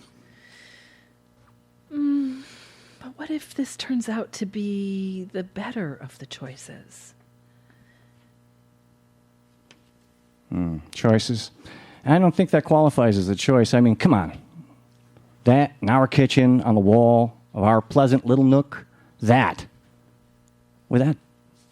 [SPEAKER 7] But what if this turns out to be the better of the choices?
[SPEAKER 9] Choices? I don't think that qualifies as a choice. I mean, come on. That in our kitchen, on the wall of our pleasant little nook, that. With that,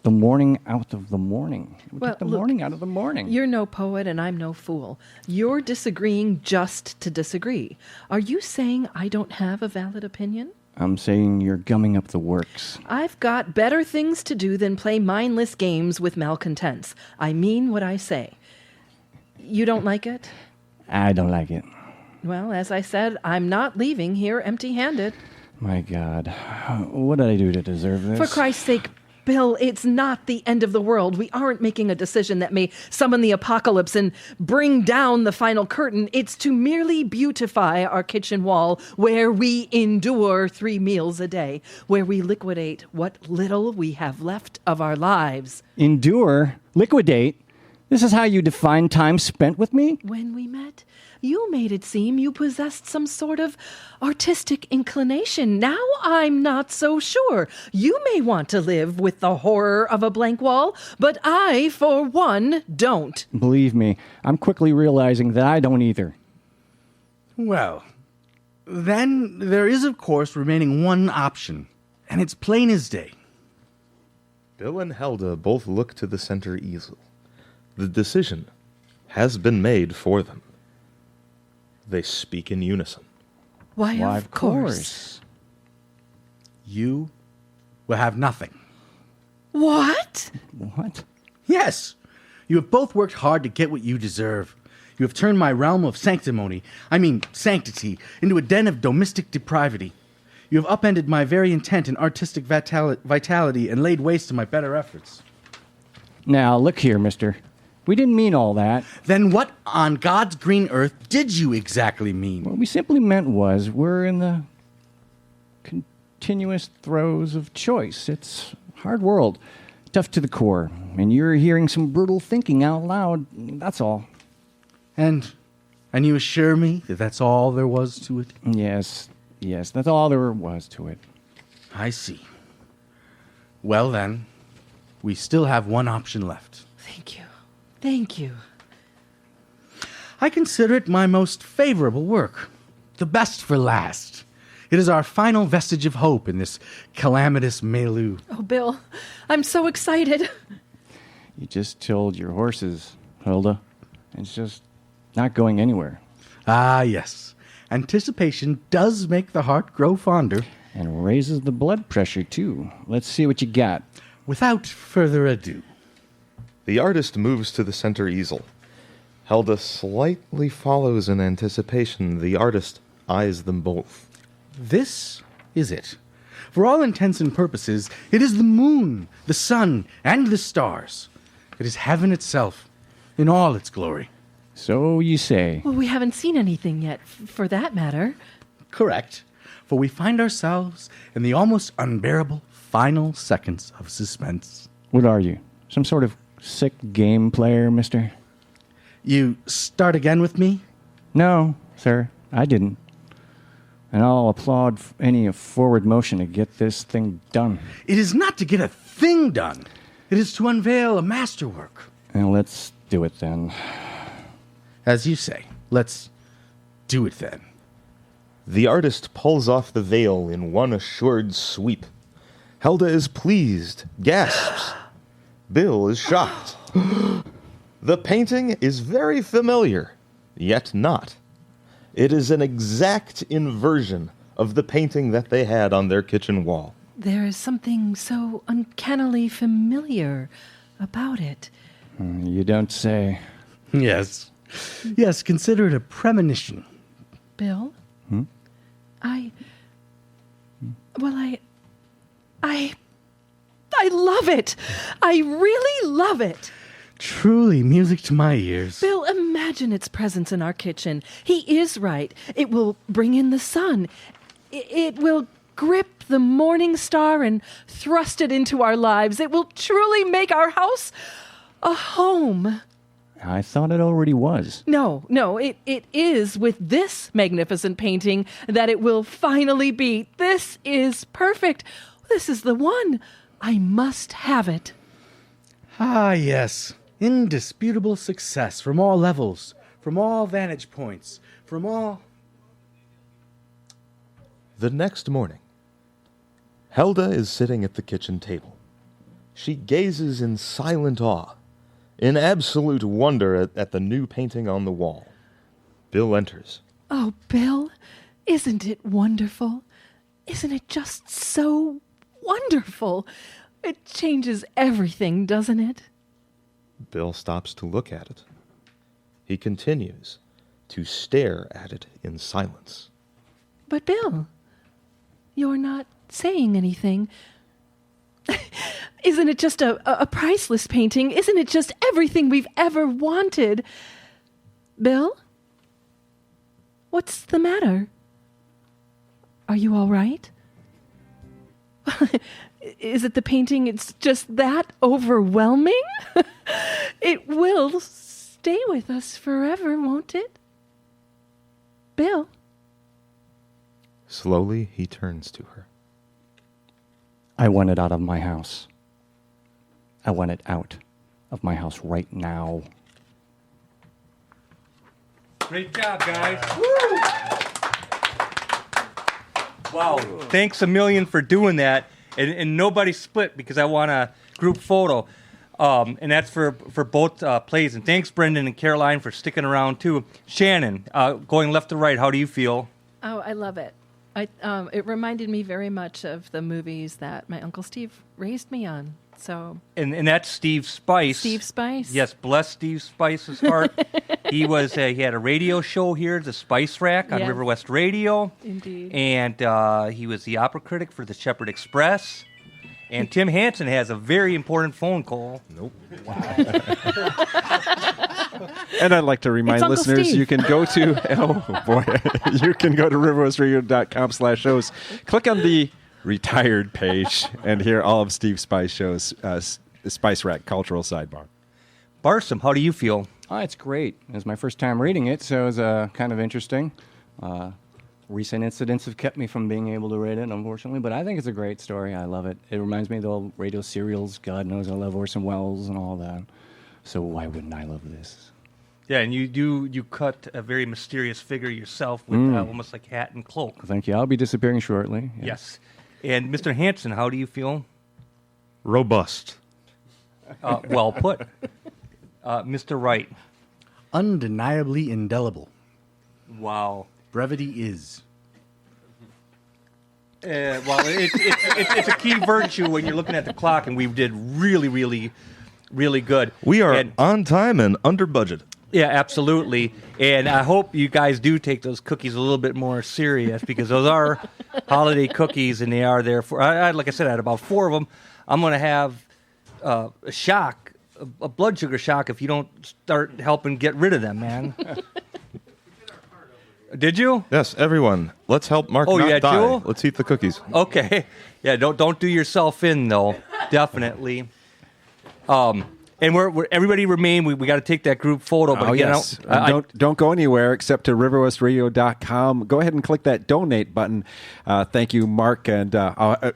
[SPEAKER 9] the morning out of the morning. We
[SPEAKER 7] Well,
[SPEAKER 9] took the
[SPEAKER 7] look,
[SPEAKER 9] morning out of the morning.
[SPEAKER 7] You're no poet and I'm no fool. You're disagreeing just to disagree. Are you saying I don't have a valid opinion?
[SPEAKER 9] I'm saying you're gumming up the works.
[SPEAKER 7] I've got better things to do than play mindless games with malcontents. I mean what I say. You don't like it?
[SPEAKER 9] I don't like it.
[SPEAKER 7] Well, as I said, I'm not leaving here empty-handed.
[SPEAKER 9] My God. What did I do to deserve this?
[SPEAKER 7] For Christ's sake, Bill, it's not the end of the world. We aren't making a decision that may summon the apocalypse and bring down the final curtain. It's to merely beautify our kitchen wall where we endure 3 meals a day, where we liquidate what little we have left of our lives.
[SPEAKER 9] Endure? Liquidate? This is how you define time spent with me?
[SPEAKER 7] When we met, you made it seem you possessed some sort of artistic inclination. Now I'm not so sure. You may want to live with the horror of a blank wall, but I, for one, don't.
[SPEAKER 9] Believe me, I'm quickly realizing that I don't either.
[SPEAKER 8] Well, then there is, of course, remaining one option, and it's plain as day.
[SPEAKER 4] Bill and Helda both look to the center easel. The decision has been made for them. They speak in unison.
[SPEAKER 7] Why, of course.
[SPEAKER 8] You will have nothing.
[SPEAKER 7] What?
[SPEAKER 9] What?
[SPEAKER 8] Yes, you have both worked hard to get what you deserve. You have turned my realm of sanctimony, sanctity, into a den of domestic depravity. You have upended my very intent and artistic vitality and laid waste to my better efforts.
[SPEAKER 9] Now, look here, mister. We didn't mean all that.
[SPEAKER 8] Then what on God's green earth did you exactly mean?
[SPEAKER 9] What we simply meant was we're in the continuous throes of choice. It's a hard world, tough to the core, and you're hearing some brutal thinking out loud. That's all.
[SPEAKER 8] And you assure me that that's all there was to it?
[SPEAKER 9] Yes, that's all there was to it.
[SPEAKER 8] I see. Well then, we still have one option left.
[SPEAKER 7] Thank you. Thank you.
[SPEAKER 8] I consider it my most favorable work, the best for last. It is our final vestige of hope in this calamitous milieu.
[SPEAKER 7] Oh, Bill, I'm so excited.
[SPEAKER 9] You just told your horses, Hilda. It's just not going anywhere.
[SPEAKER 8] Ah, yes. Anticipation does make the heart grow fonder.
[SPEAKER 9] And raises the blood pressure, too. Let's see what you got.
[SPEAKER 8] Without further ado.
[SPEAKER 4] The artist moves to the center easel. Helda slightly follows in anticipation. The artist eyes them both.
[SPEAKER 8] This is it. For all intents and purposes, it is the moon, the sun, and the stars. It is heaven itself, in all its glory.
[SPEAKER 9] So you say.
[SPEAKER 7] Well, we haven't seen anything yet, for that matter.
[SPEAKER 8] Correct. For we find ourselves in the almost unbearable final seconds of suspense.
[SPEAKER 9] What are you? Some sort of sick game player, mister?
[SPEAKER 8] You start again with me?
[SPEAKER 9] No, sir, I didn't. And I'll applaud any forward motion to get this thing done.
[SPEAKER 8] It is not to get a thing done. It is to unveil a masterwork.
[SPEAKER 9] And let's do it then.
[SPEAKER 8] As you say, let's do it then.
[SPEAKER 4] The artist pulls off the veil in one assured sweep. Helda is pleased, gasps. Bill is shocked. The painting is very familiar, yet not. It is an exact inversion of the painting that they had on their kitchen wall.
[SPEAKER 7] There is something so uncannily familiar about it.
[SPEAKER 9] You don't say.
[SPEAKER 8] Yes. Yes, consider it a premonition.
[SPEAKER 7] Bill? I love it. I really love it.
[SPEAKER 8] Truly music to my ears.
[SPEAKER 7] Bill, imagine its presence in our kitchen. He is right. It will bring in the sun. It will grip the morning star and thrust it into our lives. It will truly make our house a home.
[SPEAKER 9] I thought it already was.
[SPEAKER 7] No, it is with this magnificent painting that it will finally be. This is perfect. This is the one. I must have it.
[SPEAKER 8] Ah, yes. Indisputable success from all levels, from all vantage points, from all...
[SPEAKER 4] The next morning, Helda is sitting at the kitchen table. She gazes in silent awe, in absolute wonder at the new painting on the wall. Bill enters.
[SPEAKER 7] Oh, Bill, isn't it wonderful? Isn't it just so wonderful? It changes everything, doesn't it?
[SPEAKER 4] Bill stops to look at it. He continues to stare at it in silence.
[SPEAKER 7] But, Bill, you're not saying anything. Isn't it just a priceless painting? Isn't it just everything we've ever wanted? Bill? What's the matter? Are you all right? Is it the painting? It's just that overwhelming? It will stay with us forever, won't it? Bill?
[SPEAKER 4] Slowly, he turns to her.
[SPEAKER 9] I want it out of my house. I want it out of my house right now.
[SPEAKER 2] Great job, guys. Wow. Thanks a million for doing that. And nobody split because I want a group photo. And that's for both plays. And thanks, Brendan and Caroline, for sticking around, too. Shannon, going left to right, how do you feel?
[SPEAKER 7] Oh, I love it. It reminded me very much of the movies that my Uncle Steve raised me on. So,
[SPEAKER 2] and that's Steve Spice.
[SPEAKER 7] Steve Spice.
[SPEAKER 2] Yes, bless Steve Spice's heart. He had a radio show here, the Spice Rack on
[SPEAKER 7] Yes.
[SPEAKER 2] River West Radio.
[SPEAKER 7] Indeed.
[SPEAKER 2] And he was the opera critic for the Shepherd Express. And Tim Hansen has a very important phone call.
[SPEAKER 4] Nope.
[SPEAKER 1] And I'd like to remind
[SPEAKER 7] It's Uncle
[SPEAKER 1] listeners
[SPEAKER 7] Steve.
[SPEAKER 1] you can go to you can go to riverwestradio.com/shows, click on the retired page, and hear all of Steve Spice shows, Spice Rack Cultural Sidebar.
[SPEAKER 2] Barsom, how do you feel?
[SPEAKER 9] Oh, it's great. It was my first time reading it, so it was kind of interesting. Recent incidents have kept me from being able to read it, unfortunately, but I think it's a great story. I love it. It reminds me of the old radio serials. God knows I love Orson Welles and all that. So why wouldn't I love this?
[SPEAKER 2] Yeah, and you cut a very mysterious figure yourself with almost like hat and cloak.
[SPEAKER 9] Thank you. I'll be disappearing shortly. Yeah.
[SPEAKER 2] Yes. And Mr. Hansen, how do you feel?
[SPEAKER 4] Robust.
[SPEAKER 2] Well put. Mr. Wright.
[SPEAKER 8] Undeniably indelible.
[SPEAKER 2] Wow.
[SPEAKER 8] Brevity is.
[SPEAKER 2] Well, it's a key virtue when you're looking at the clock, and we did really, really really good.
[SPEAKER 4] We are
[SPEAKER 2] And-
[SPEAKER 4] on time and under budget.
[SPEAKER 2] Yeah, absolutely. And I hope you guys do take those cookies a little bit more serious because those are holiday cookies, and they are there for. Like I said, I had about 4 of them. I'm going to have a shock, a blood sugar shock, if you don't start helping get rid of them, man. Did you?
[SPEAKER 4] Yes, everyone. Let's help Mark
[SPEAKER 2] Oh,
[SPEAKER 4] not
[SPEAKER 2] yeah,
[SPEAKER 4] die.
[SPEAKER 2] Joel?
[SPEAKER 4] Let's eat the cookies.
[SPEAKER 2] Okay. Yeah, don't do yourself in though. Definitely. And we're everybody remain. We got to take that group photo. But again,
[SPEAKER 1] yes. Don't go anywhere except to riverwestradio.com. Go ahead and click that donate button. Thank you, Mark, and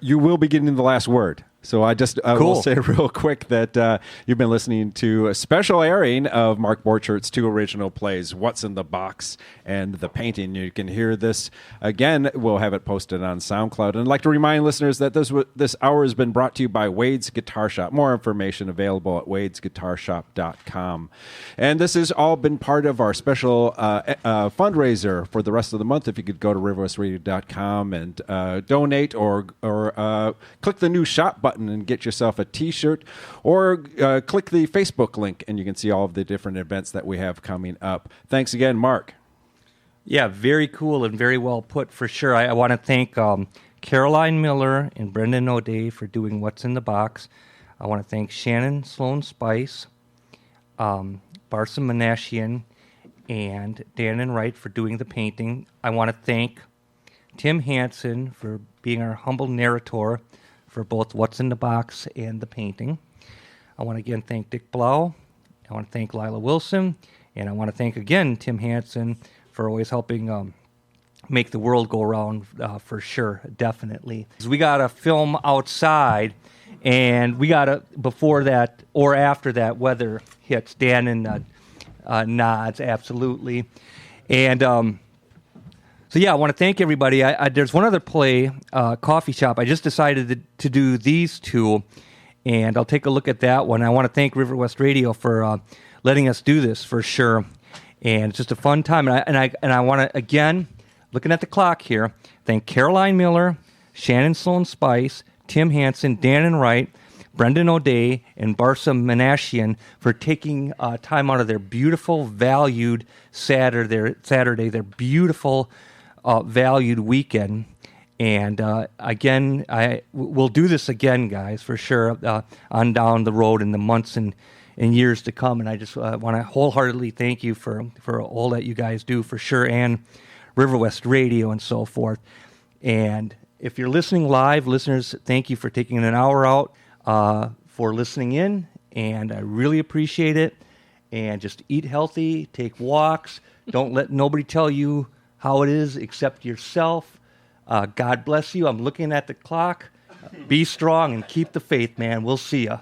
[SPEAKER 1] you will be getting the last word. So I will say real quick that you've been listening to a special airing of Mark Borchardt's 2 original plays, What's in the Box and The Painting. You can hear this again. We'll have it posted on SoundCloud. And I'd like to remind listeners that this hour has been brought to you by Wade's Guitar Shop. More information available at wadesguitarshop.com. And this has all been part of our special fundraiser for the rest of the month. If you could go to riverwestradio.com and donate or click the new shop button and get yourself a t-shirt, or click the Facebook link and you can see all of the different events that we have coming up. Thanks again, Mark.
[SPEAKER 2] Yeah, very cool and very well put for sure. I want to thank Caroline Miller and Brendan O'Day for doing What's in the Box. I want to thank Shannon Sloan Spice, Barsa Manashian, and Dan and Wright for doing the painting. I want to thank Tim Hansen for being our humble narrator for both What's in the Box and the painting. I want to again thank Dick Blau. I want to thank Lila Wilson. And I want to thank again Tim Hansen for always helping make the world go around for sure, definitely. We got to film outside, and we got to, before that or after that weather hits, Dan and nods, absolutely. And so, yeah, I want to thank everybody. There's one other play, Coffee Shop. I just decided to do these 2, and I'll take a look at that one. I want to thank River West Radio for letting us do this for sure. And it's just a fun time. And I want to, again, looking at the clock here, thank Caroline Miller, Shannon Sloan Spice, Tim Hansen, Dan and Wright, Brendan O'Day, and Barsa Manashian for taking time out of their beautiful, valued Saturday, their beautiful, valued weekend. And again, we'll do this again, guys, for sure, on down the road in the months and years to come. And I just want to wholeheartedly thank you for all that you guys do, for sure, and River West Radio and so forth. And if you're listening live, listeners, thank you for taking an hour out for listening in, and I really appreciate it. And just eat healthy, take walks, don't let nobody tell you how it is except yourself. God bless you. I'm looking at the clock. Be strong and keep the faith, man. We'll see ya.